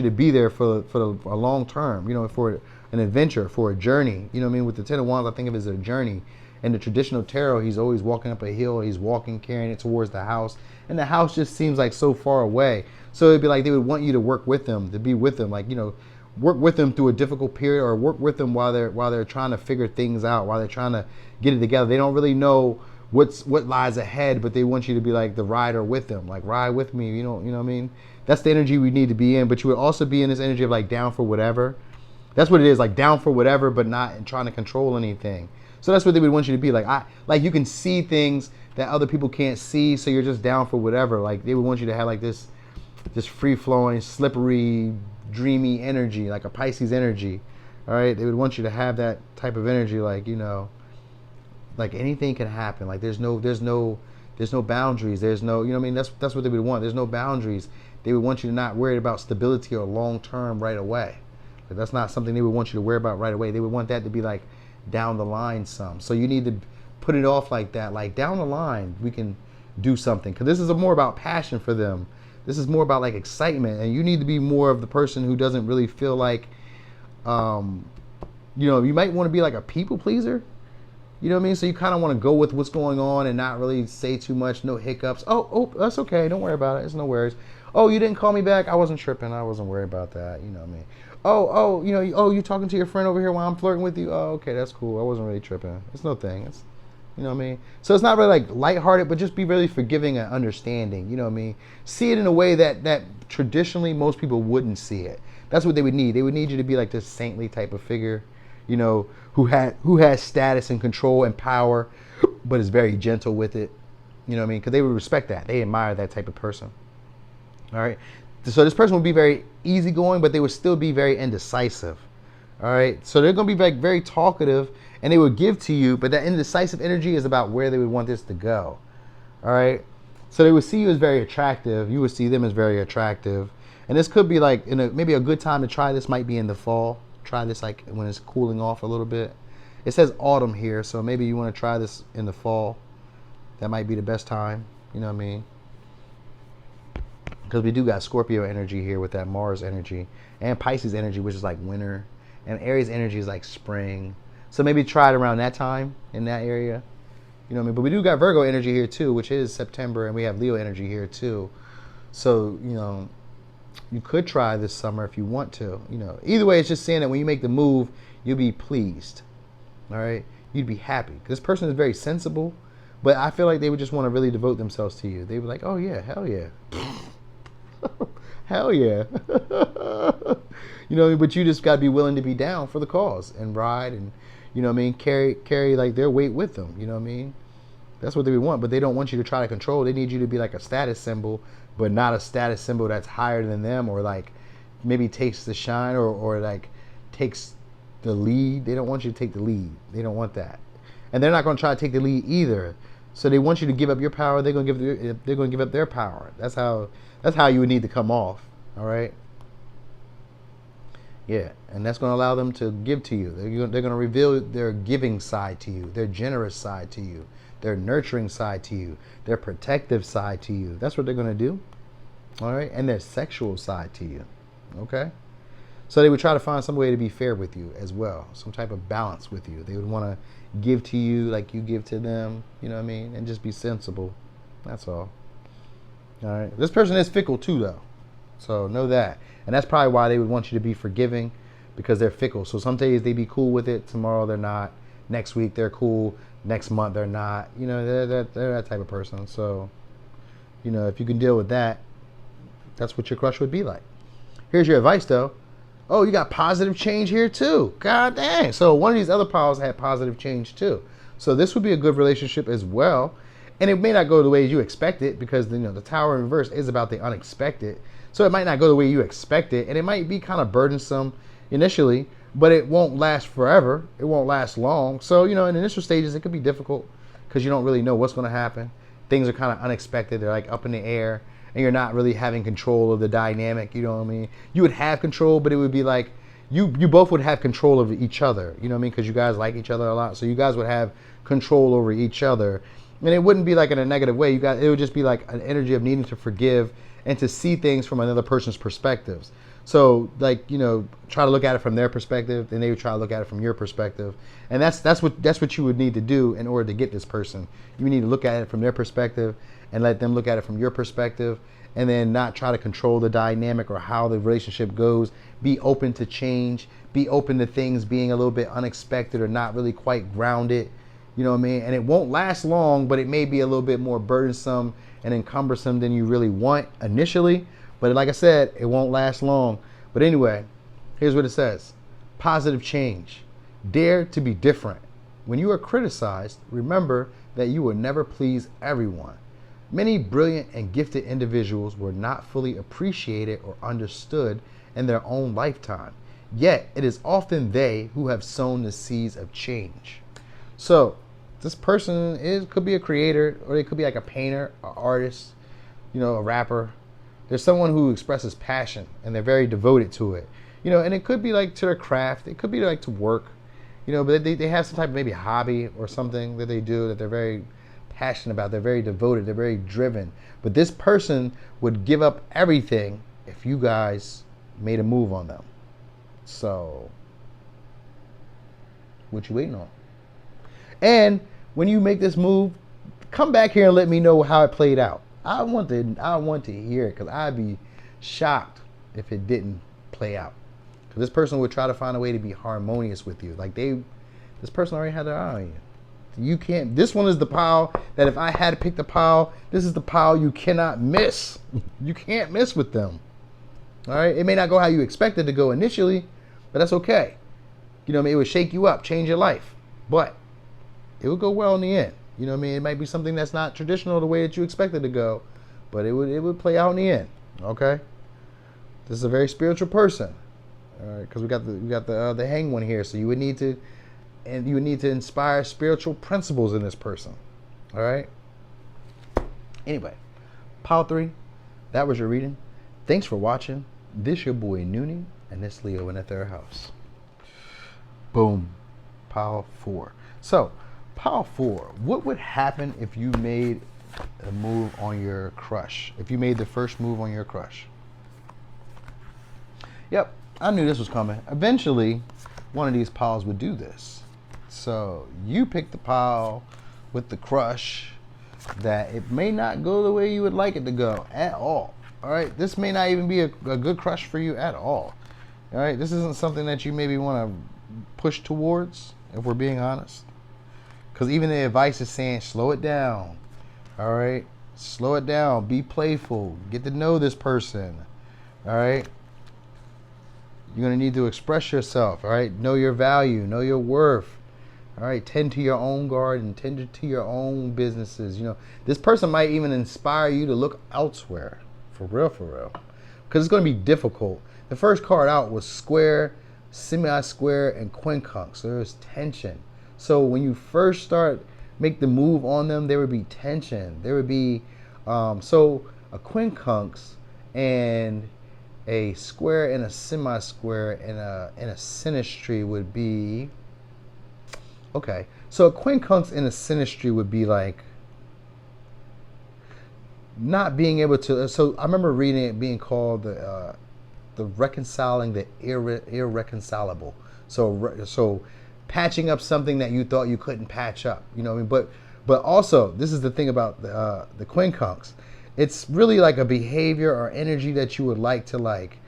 to be there for a long term, for an adventure, for a journey. You know what I mean? With the Ten of Wands, I think of it as a journey. In the traditional tarot, he's always walking up a hill. He's walking, carrying it towards the house. And the house just seems like so far away. So it'd be like they would want you to work with them, to be with them, work with them through a difficult period, or work with them while they're trying to figure things out, while they're trying to get it together. They don't really know what lies ahead, but they want you to be like the rider with them. Like, ride with me, you know what I mean? That's the energy we need to be in. But you would also be in this energy of like down for whatever. That's what it is, like down for whatever, but not trying to control anything. So that's what they would want you to be. Like you can see things that other people can't see, so you're just down for whatever. Like, they would want you to have like this free flowing, slippery, dreamy energy, like a Pisces energy. All right, they would want you to have that type of energy, like like anything can happen. Like there's no boundaries. There's no, you know what I mean? That's what they would want. There's no boundaries. They would want you to not worry about stability or long term right away. Like, that's not something they would want you to worry about right away. They would want that to be like down the line some. So you need to put it off like that. Like, down the line we can do something, because this is more about passion for them. This is more about like excitement, and you need to be more of the person who doesn't really feel like, you might want to be like a people pleaser. You know what I mean? So you kind of want to go with what's going on and not really say too much, no hiccups. Oh, that's okay. Don't worry about it. It's no worries. Oh, you didn't call me back. I wasn't tripping. I wasn't worried about that. You know what I mean? Oh, you talking to your friend over here while I'm flirting with you? Oh, okay, that's cool. I wasn't really tripping. It's no thing. It's, you know what I mean? So it's not really like lighthearted, but just be really forgiving and understanding. You know what I mean? See it in a way that traditionally most people wouldn't see it. That's what they would need. They would need you to be like this saintly type of figure, who has status and control and power, but is very gentle with it. You know what I mean? Because they would respect that. They admire that type of person. All right. So this person would be very easygoing, but they would still be very indecisive. All right. So they're going to be very talkative, and they would give to you, but that indecisive energy is about where they would want this to go. All right. So they would see you as very attractive. You would see them as very attractive. And this could be like maybe a good time to try this might be in the fall. Try this like when it's cooling off a little bit. It says autumn here, so maybe you want to try this in the fall. That might be the best time. You know what I mean? Because we do got Scorpio energy here with that Mars energy and Pisces energy, which is like winter, and Aries energy is like spring. So maybe try it around that time in that area. You know what I mean? But we do got Virgo energy here too, which is September, and we have Leo energy here too. So, you know, you could try this summer if you want to. You know, either way, it's just saying that when you make the move, you'll be pleased. All right? You'd be happy. This person is very sensible, but I feel like they would just want to really devote themselves to you. They would be like, oh yeah, hell yeah. Hell yeah. You know, but you just got to be willing to be down for the cause and ride and, you know what I mean, carry like their weight with them. You know what I mean? That's what they would want, but they don't want you to try to control. They need you to be like a status symbol, but not a status symbol that's higher than them, or like maybe takes the shine, or like takes the lead. They don't want you to take the lead. They don't want that. And they're not going to try to take the lead either. So they want you to give up your power. They're going to give up their power. That's how you would need to come off. All right? Yeah, and that's going to allow them to give to you. They're going to reveal their giving side to you, their generous side to you, their nurturing side to you, their protective side to you. That's what they're going to do. All right? And their sexual side to you. Okay? So they would try to find some way to be fair with you as well, some type of balance with you. They would want to give to you like you give to them, you know what I mean? And just be sensible. That's all. All right? This person is fickle too, though. So know that. And that's probably why they would want you to be forgiving, because they're fickle. So some days they be cool with it. Tomorrow they're not. Next week they're cool. Next month they're not. You know, they're that type of person. So, you know, if you can deal with that, that's what your crush would be like. Here's your advice, though. Oh, you got positive change here, too. God dang. So one of these other piles had positive change, too. So this would be a good relationship as well. And it may not go the way you expect it, because, you know, the Tower in reverse is about the unexpected. So it might not go the way you expect it, and it might be kind of burdensome initially, but it won't last forever. It won't last long. So, you know, in initial stages, it could be difficult because you don't really know what's going to happen. Things are kind of unexpected. They're like up in the air, and you're not really having control of the dynamic. You know what I mean? You would have control, but it would be like you both would have control of each other. You know what I mean? Because you guys like each other a lot. So you guys would have control over each other. And it wouldn't be like in a negative way. It would just be like an energy of needing to forgive and to see things from another person's perspectives. So, like, you know, try to look at it from their perspective, and they would try to look at it from your perspective. And that's what you would need to do in order to get this person. You need to look at it from their perspective and let them look at it from your perspective, and then not try to control the dynamic or how the relationship goes. Be open to change. Be open to things being a little bit unexpected or not really quite grounded. You know what I mean? And it won't last long, but it may be a little bit more burdensome and cumbersome than you really want initially. But like I said, it won't last long. But anyway, here's what it says. Positive change. Dare to be different. When you are criticized, remember that you will never please everyone. Many brilliant and gifted individuals were not fully appreciated or understood in their own lifetime. Yet, it is often they who have sown the seeds of change. So, this person could be a creator, or they could be like a painter, an artist, you know, a rapper. There's someone who expresses passion and they're very devoted to it, you know, and it could be like to their craft. It could be like to work, you know, but they have some type of maybe hobby or something that they do that they're very passionate about. They're very devoted. They're very driven. But this person would give up everything if you guys made a move on them. So, what you waiting on? And when you make this move, come back here and let me know how it played out. I want to hear it, because I'd be shocked if it didn't play out. Because this person would try to find a way to be harmonious with you. Like this person already had their eye on you. You can't. This one is the pile that if I had to pick the pile, this is the pile you cannot miss. You can't miss with them. All right. It may not go how you expected to go initially, but that's okay. You know what I mean? It would shake you up, change your life, but it would go well in the end. You know what I mean? It might be something that's not traditional the way that you expected to go, but it would play out in the end. Okay? This is a very spiritual person. All right, because we got the hang one here, so you would need to and you need to inspire spiritual principles in this person. All right. Anyway, pile 3, that was your reading. Thanks for watching. This your boy Noonie, and this Leo in the 3rd house. Boom. Pile 4. So, pile 4, what would happen if you made a move on your crush? If you made the first move on your crush? Yep, I knew this was coming. Eventually, one of these piles would do this. So, you pick the pile with the crush that it may not go the way you would like it to go at all. All right, this may not even be a good crush for you at all. All right, this isn't something that you maybe want to push towards, if we're being honest. Because even the advice is saying slow it down. All right, slow it down, be playful, get to know this person. All right, you're going to need to express yourself. All right, know your value, know your worth. All right, tend to your own garden, tend to your own businesses. You know, this person might even inspire you to look elsewhere. For real, for real. Because it's going to be difficult. The first card out was square, semi-square, and quincunx. So there's tension. So when you first start, make the move on them, there would be tension. There would be, so a quincunx and a square and a semi-square and a synastry would be, okay. So a quincunx and a synastry would be like, not being able to. So I remember reading it being called the reconciling the irreconcilable. So patching up something that you thought you couldn't patch up. You know what I mean? But also, this is the thing about the quincunx. It's really like a behavior or energy that you would like to like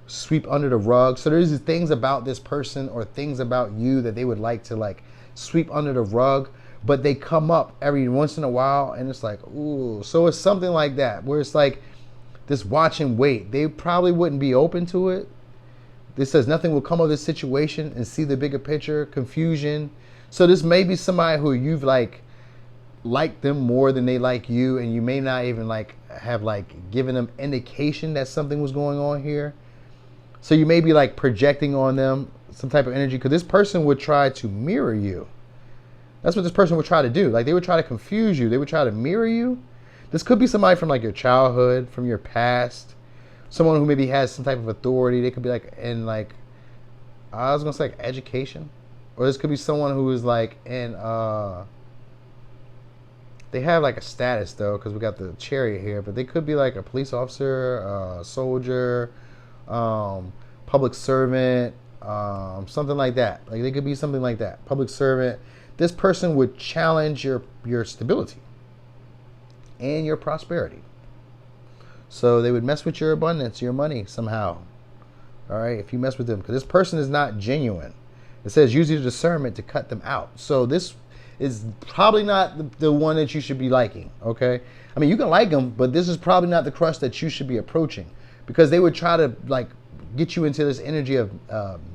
sweep under the rug. So there's these things about this person or things about you that they would like to like sweep under the rug, but they come up every once in a while, and it's like, ooh. So it's something like that, where it's like this watch and wait. They probably wouldn't be open to it. This says nothing will come of this situation and see the bigger picture, confusion. So this may be somebody who you've liked them more than they like you, and you may not even like have like given them indication that something was going on here. So you may be like projecting on them some type of energy, because this person would try to mirror you. That's what this person would try to do. Like they would try to confuse you. They would try to mirror you. This could be somebody from like your childhood, from your past, someone who maybe has some type of authority. They could be like in like, I was gonna say like education, or this could be someone who is like in, they have like a status though, because we got the chariot here, but they could be like a police officer, soldier, public servant, something like that. Like they could be something like that, public servant. This person would challenge your stability and your prosperity. So they would mess with your abundance, your money somehow. All right, if you mess with them, because this person is not genuine. It says use your discernment to cut them out. So this is probably not the one that you should be liking. Okay, I mean you can like them, but this is probably not the crush that you should be approaching, because they would try to like get you into this energy of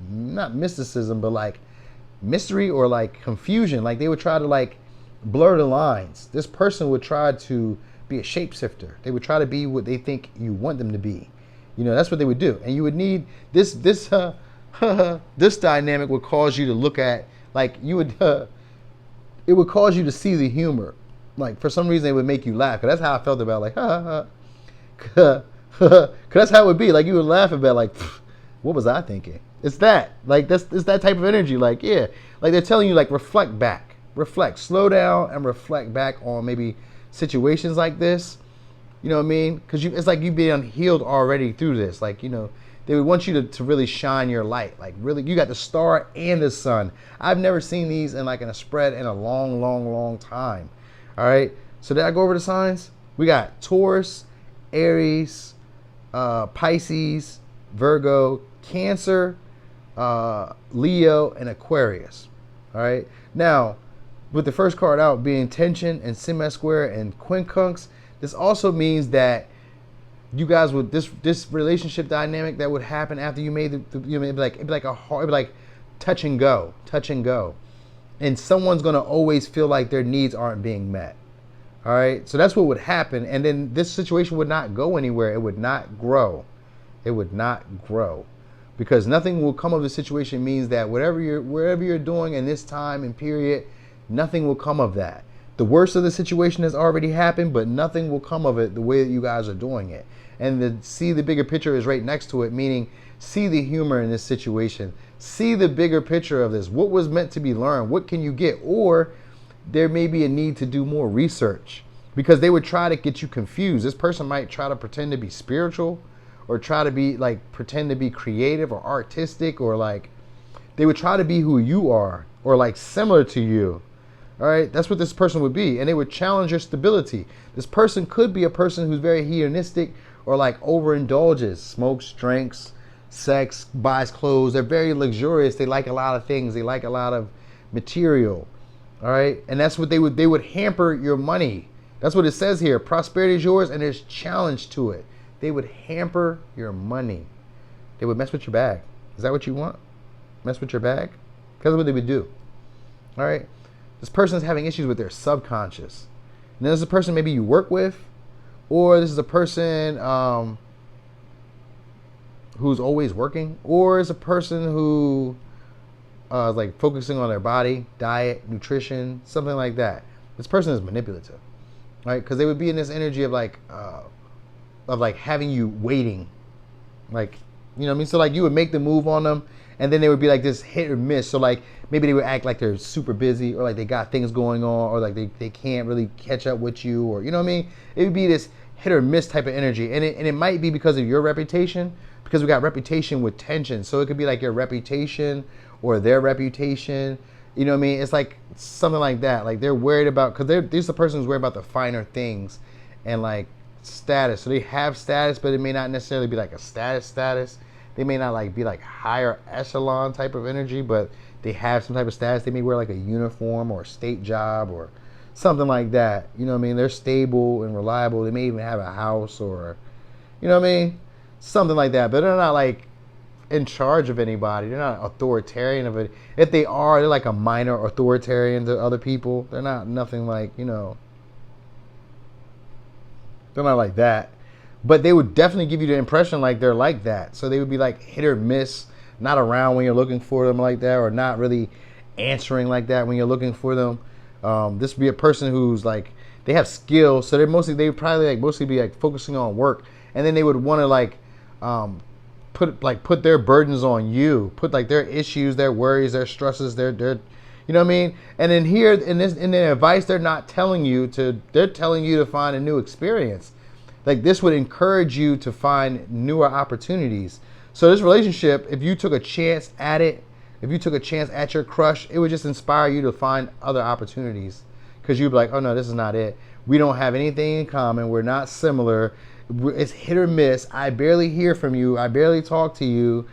not mysticism, but like mystery or like confusion. Like they would try to like blur the lines. This person would try to be a shapeshifter. They would try to be what they think you want them to be. You know, that's what they would do. And you would need this this dynamic would cause you to look at, like you would it would cause you to see the humor. Like for some reason it would make you laugh. Cause that's how I felt about like cause that's how it would be. Like you would laugh about like, what was I thinking? It's that. Like it's that type of energy. Like, yeah. Like they're telling you like reflect back. Reflect. Slow down and reflect back on maybe situations like this. You know what I mean? Because it's like you've been healed already through this. Like, you know, they would want you to really shine your light. Like really, you got the star and the sun. I've never seen these in like in a spread in a long, long, long time. All right. So did I go over the signs? We got Taurus, Aries, Pisces, Virgo, Cancer, Leo, and Aquarius. All right. Now, with the first card out being tension and semi-square and quincunx, this also means that you guys would this relationship dynamic that would happen after you made it'd be like touch and go, and someone's gonna always feel like their needs aren't being met. All right. So that's what would happen, and then this situation would not go anywhere. It would not grow. It would not grow. because nothing will come of the situation means that wherever you're doing in this time and period, nothing will come of that. The worst of the situation has already happened, but nothing will come of it the way that you guys are doing it. And see the bigger picture is right next to it, meaning see the humor in this situation. See the bigger picture of this. What was meant to be learned? What can you get? Or there may be a need to do more research, because they would try to get you confused. This person might try to pretend to be spiritual, or try to be like pretend to be creative or artistic, or like they would try to be who you are or like similar to you. All right, that's what this person would be, and they would challenge your stability. This person could be a person who's very hedonistic or like overindulges, smokes, drinks, sex, buys clothes. They're very luxurious. They like a lot of things. They like a lot of material. All right, and that's what they would hamper your money. That's what it says here. Prosperity is yours, and there's challenge to it. They would hamper your money. They would mess with your bag. Is that what you want? Mess with your bag? Because that's what they would do. All right. This person is having issues with their subconscious. And then there's a person maybe you work with, or this is a person who's always working, or is a person who is like focusing on their body, diet, nutrition, something like that. This person is manipulative, right? Because they would be in this energy of like having you waiting, like, you know what I mean? So like you would make the move on them, and then they would be like this hit or miss. So like maybe they would act like they're super busy, or like they got things going on, or like they can't really catch up with you, or you know what I mean? It would be this hit or miss type of energy. And it might be because of your reputation, because we got reputation with tension. So it could be like your reputation or their reputation. You know what I mean? It's like something like that. Like they're worried about, because these are the person who's worried about the finer things and like status. So they have status, but it may not necessarily be like a status. They may not like be like higher echelon type of energy, but they have some type of status. They may wear like a uniform or a state job or something like that. You know what I mean? They're stable and reliable. They may even have a house, or, you know what I mean? Something like that. But they're not like in charge of anybody. They're not authoritarian of it. If they are, they're like a minor authoritarian to other people. They're not nothing like, you know, they're not like that. But they would definitely give you the impression like they're like that. So they would be like hit or miss, not around when you're looking for them like that, or not really answering like that when you're looking for them. This would be a person who's like, they have skills, so they would probably like mostly be like focusing on work, and then they would want to like put their burdens on you, put like their issues, their worries, their stresses, their you know what I mean? And then here in their advice, they're telling you to find a new experience. Like this would encourage you to find newer opportunities. So this relationship, if you took a chance at it, if you took a chance at your crush, it would just inspire you to find other opportunities. Because you'd be like, oh no, this is not it. We don't have anything in common. We're not similar. It's hit or miss. I barely hear from you. I barely talk to you.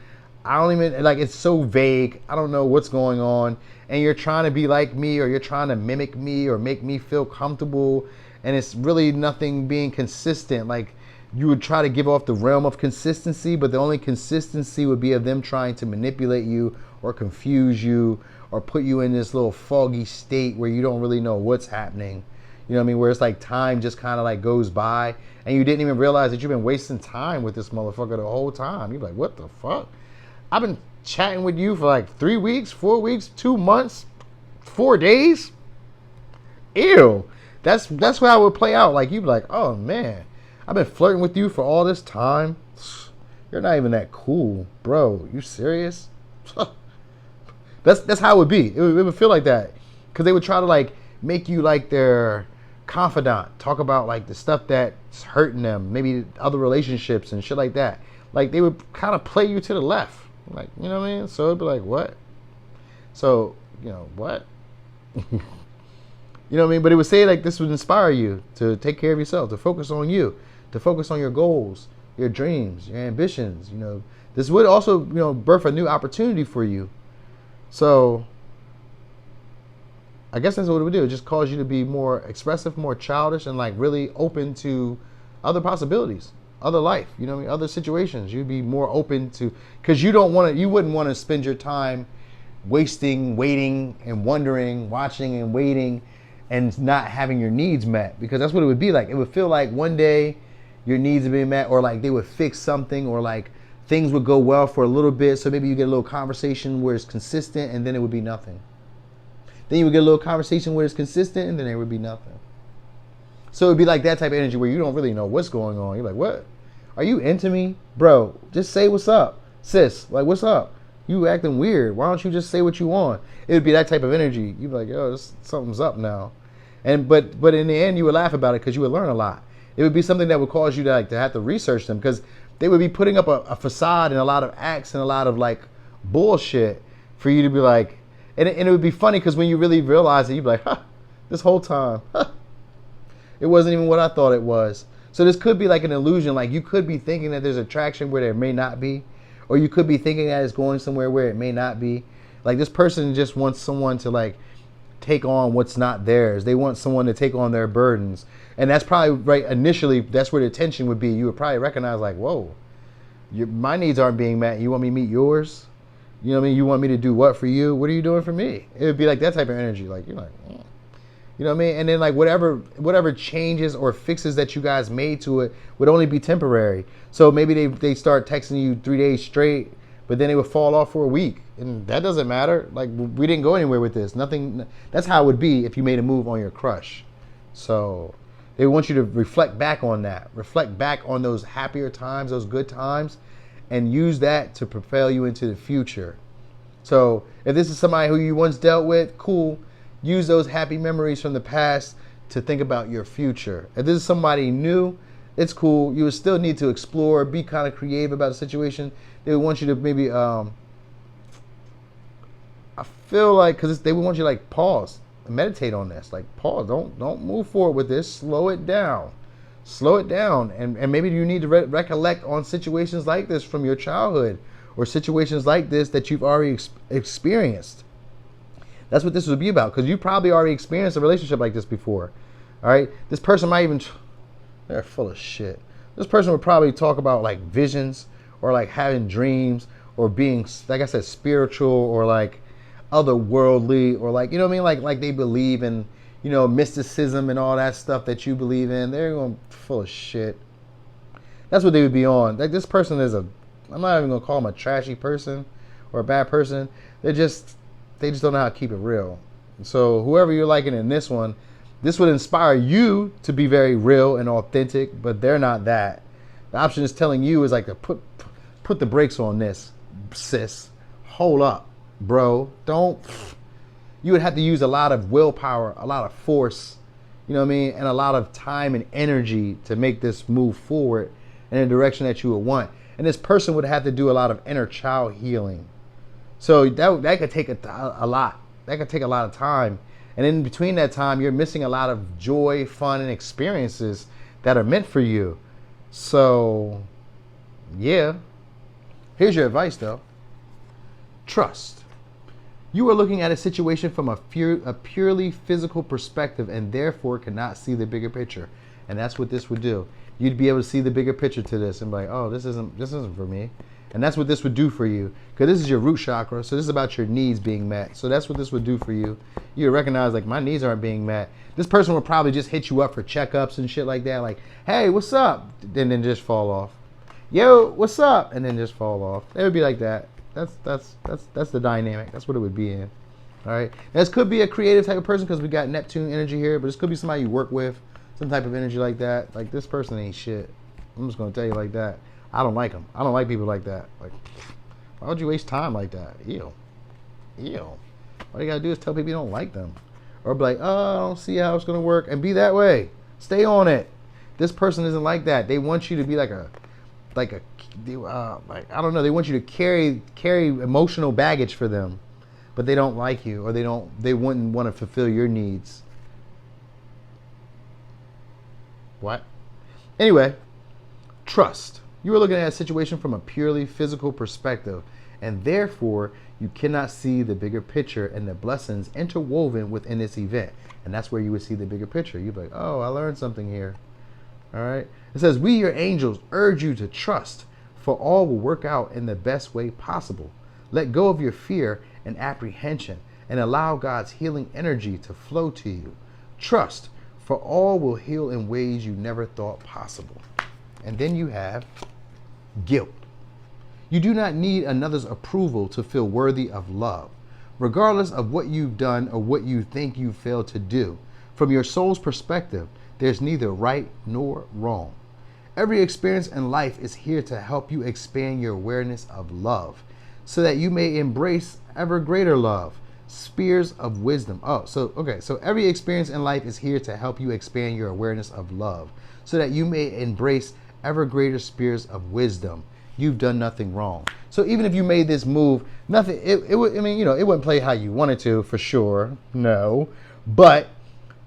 I don't even, like, it's so vague. I don't know what's going on. And you're trying to be like me, or you're trying to mimic me, or make me feel comfortable. And it's really nothing being consistent. Like, you would try to give off the realm of consistency, but the only consistency would be of them trying to manipulate you or confuse you or put you in this little foggy state where you don't really know what's happening. You know what I mean? Where it's like time just kind of like goes by and you didn't even realize that you've been wasting time with this motherfucker the whole time. You're like, what the fuck? I've been chatting with you for like 3 weeks, 4 weeks, 2 months, 4 days. Ew. That's how it would play out. Like, you'd be like, oh man, I've been flirting with you for all this time. You're not even that cool, bro. You serious? That's how it would be. It would feel like that, because they would try to like make you like their confidant, talk about like the stuff that's hurting them, maybe other relationships and shit like that. Like they would kind of play you to the left, like, you know what I mean? So it'd be like, what? So, you know, what? You know what I mean? But it would say like this would inspire you to take care of yourself, to focus on you, to focus on your goals, your dreams, your ambitions. You know, this would also, you know, birth a new opportunity for you. So I guess that's what it would do. It just cause you to be more expressive, more childish, and like really open to other possibilities, other life, you know what I mean? Other situations. You'd be more open to, because you wouldn't want to spend your time wasting, waiting and wondering, watching and waiting and not having your needs met, because that's what it would be like. It would feel like one day your needs have been met, or like they would fix something, or like things would go well for a little bit. So maybe you get a little conversation where it's consistent and then it would be nothing. Then you would get a little conversation where it's consistent and then there would be nothing. So it would be like that type of energy where you don't really know what's going on. You're like, what? Are you into me? Bro, just say what's up. Sis, like, what's up? You acting weird. Why don't you just say what you want? It would be that type of energy. You'd be like, yo, something's up now. And but in the end, you would laugh about it because you would learn a lot. It would be something that would cause you to have to research them because they would be putting up a facade and a lot of acts and a lot of like bullshit for you to be like, and it would be funny because when you really realize it, you'd be like, huh, this whole time, huh, it wasn't even what I thought it was. So this could be like an illusion. Like you could be thinking that there's attraction where there may not be, or you could be thinking that it's going somewhere where it may not be. Like this person just wants someone to like take on what's not theirs. They want someone to take on their burdens. And that's probably right initially, that's where the tension would be. You would probably recognize like, whoa, my needs aren't being met. You want me to meet yours? You know what I mean? You want me to do what for you? What are you doing for me? It would be like that type of energy. Like you're like, you know what I mean? And then like whatever changes or fixes that you guys made to it would only be temporary. So maybe they start texting you 3 days straight, but then they would fall off for a week. And that doesn't matter. Like we didn't go anywhere with this. Nothing. That's how it would be if you made a move on your crush. So they want you to reflect back on that. Reflect back on those happier times, those good times, and use that to propel you into the future. So if this is somebody who you once dealt with, cool. Use those happy memories from the past to think about your future. If this is somebody new, it's cool. You would still need to explore, be kind of creative about the situation. They would want you to maybe, I feel like, because they would want you to like pause and meditate on this. Like pause, don't move forward with this. Slow it down. Slow it down. And maybe you need to recollect on situations like this from your childhood or situations like this that you've already experienced. That's what this would be about, because you probably already experienced a relationship like this before. All right, this person might even, they're full of shit. This person would probably talk about like visions or like having dreams or being, like I said, spiritual or like otherworldly or like, you know what I mean? Like they believe in, you know, mysticism and all that stuff that you believe in. They're going full of shit. That's what they would be on. Like this person is I'm not even gonna call them a trashy person or a bad person. They just don't know how to keep it real. So whoever you're liking in this one, this would inspire you to be very real and authentic, but they're not that. The option is telling you is like to put the brakes on this, sis. Hold up, bro. Don't. You would have to use a lot of willpower, a lot of force, you know what I mean, and a lot of time and energy to make this move forward in a direction that you would want. And this person would have to do a lot of inner child healing. So that could take a lot. That could take a lot of time. And in between that time, you're missing a lot of joy, fun, and experiences that are meant for you. So, yeah. Here's your advice, though. Trust. You are looking at a situation from a purely physical perspective and therefore cannot see the bigger picture. And that's what this would do. You'd be able to see the bigger picture to this and be like, oh, this isn't for me. And that's what this would do for you. Because this is your root chakra. So this is about your needs being met. So that's what this would do for you. You recognize like my needs aren't being met. This person would probably just hit you up for checkups and shit like that. Like, hey, what's up? And then just fall off. Yo, what's up? And then just fall off. It would be like that. That's the dynamic. That's what it would be in. All right. This could be a creative type of person because we got Neptune energy here. But this could be somebody you work with. Some type of energy like that. Like this person ain't shit. I'm just going to tell you like that. I don't like them. I don't like people like that. Like, why would you waste time like that? Ew. All you gotta do is tell people you don't like them, or be like, oh, I don't see how it's gonna work, and be that way. Stay on it. This person isn't like that. They want you to be like I don't know. They want you to carry emotional baggage for them, but they don't like you, or they wouldn't want to fulfill your needs. What? Anyway, trust. You are looking at a situation from a purely physical perspective, and therefore you cannot see the bigger picture and the blessings interwoven within this event. And that's where you would see the bigger picture. You'd be like, oh, I learned something here. All right. It says, we, your angels, urge you to trust, for all will work out in the best way possible. Let go of your fear and apprehension and allow God's healing energy to flow to you. Trust, for all will heal in ways you never thought possible. And then you have guilt. You do not need another's approval to feel worthy of love, regardless of what you've done or what you think you failed to do. From your soul's perspective, there's neither right nor wrong. Every experience in life is here to help you expand your awareness of love so that you may embrace ever greater love, spheres of wisdom. So every experience in life is here to help you expand your awareness of love so that you may embrace ever greater spheres of wisdom. You've done nothing wrong. So even if you made this move, nothing, it would, I mean, it wouldn't play how you wanted to, for sure. No. But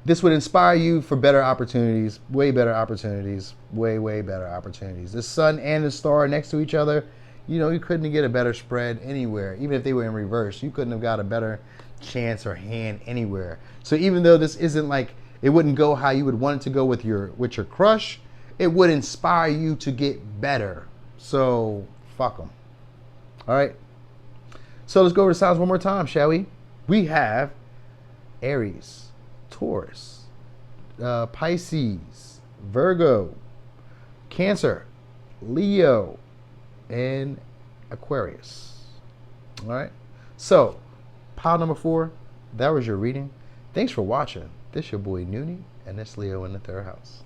this would inspire you for better opportunities, way better opportunities, way better opportunities. The sun and the star next to each other, you couldn't get a better spread anywhere. Even if they were in reverse, you couldn't have got a better chance or hand anywhere. So even though this isn't like, it wouldn't go how you would want it to go with your crush, it would inspire you to get better. So fuck them. All right. So let's go over the signs one more time, shall we? We have Aries, Taurus, Pisces, Virgo, Cancer, Leo, and Aquarius. All right. So pile number 4, that was your reading. Thanks for watching. This your boy Noonie, and that's Leo in the 3rd house.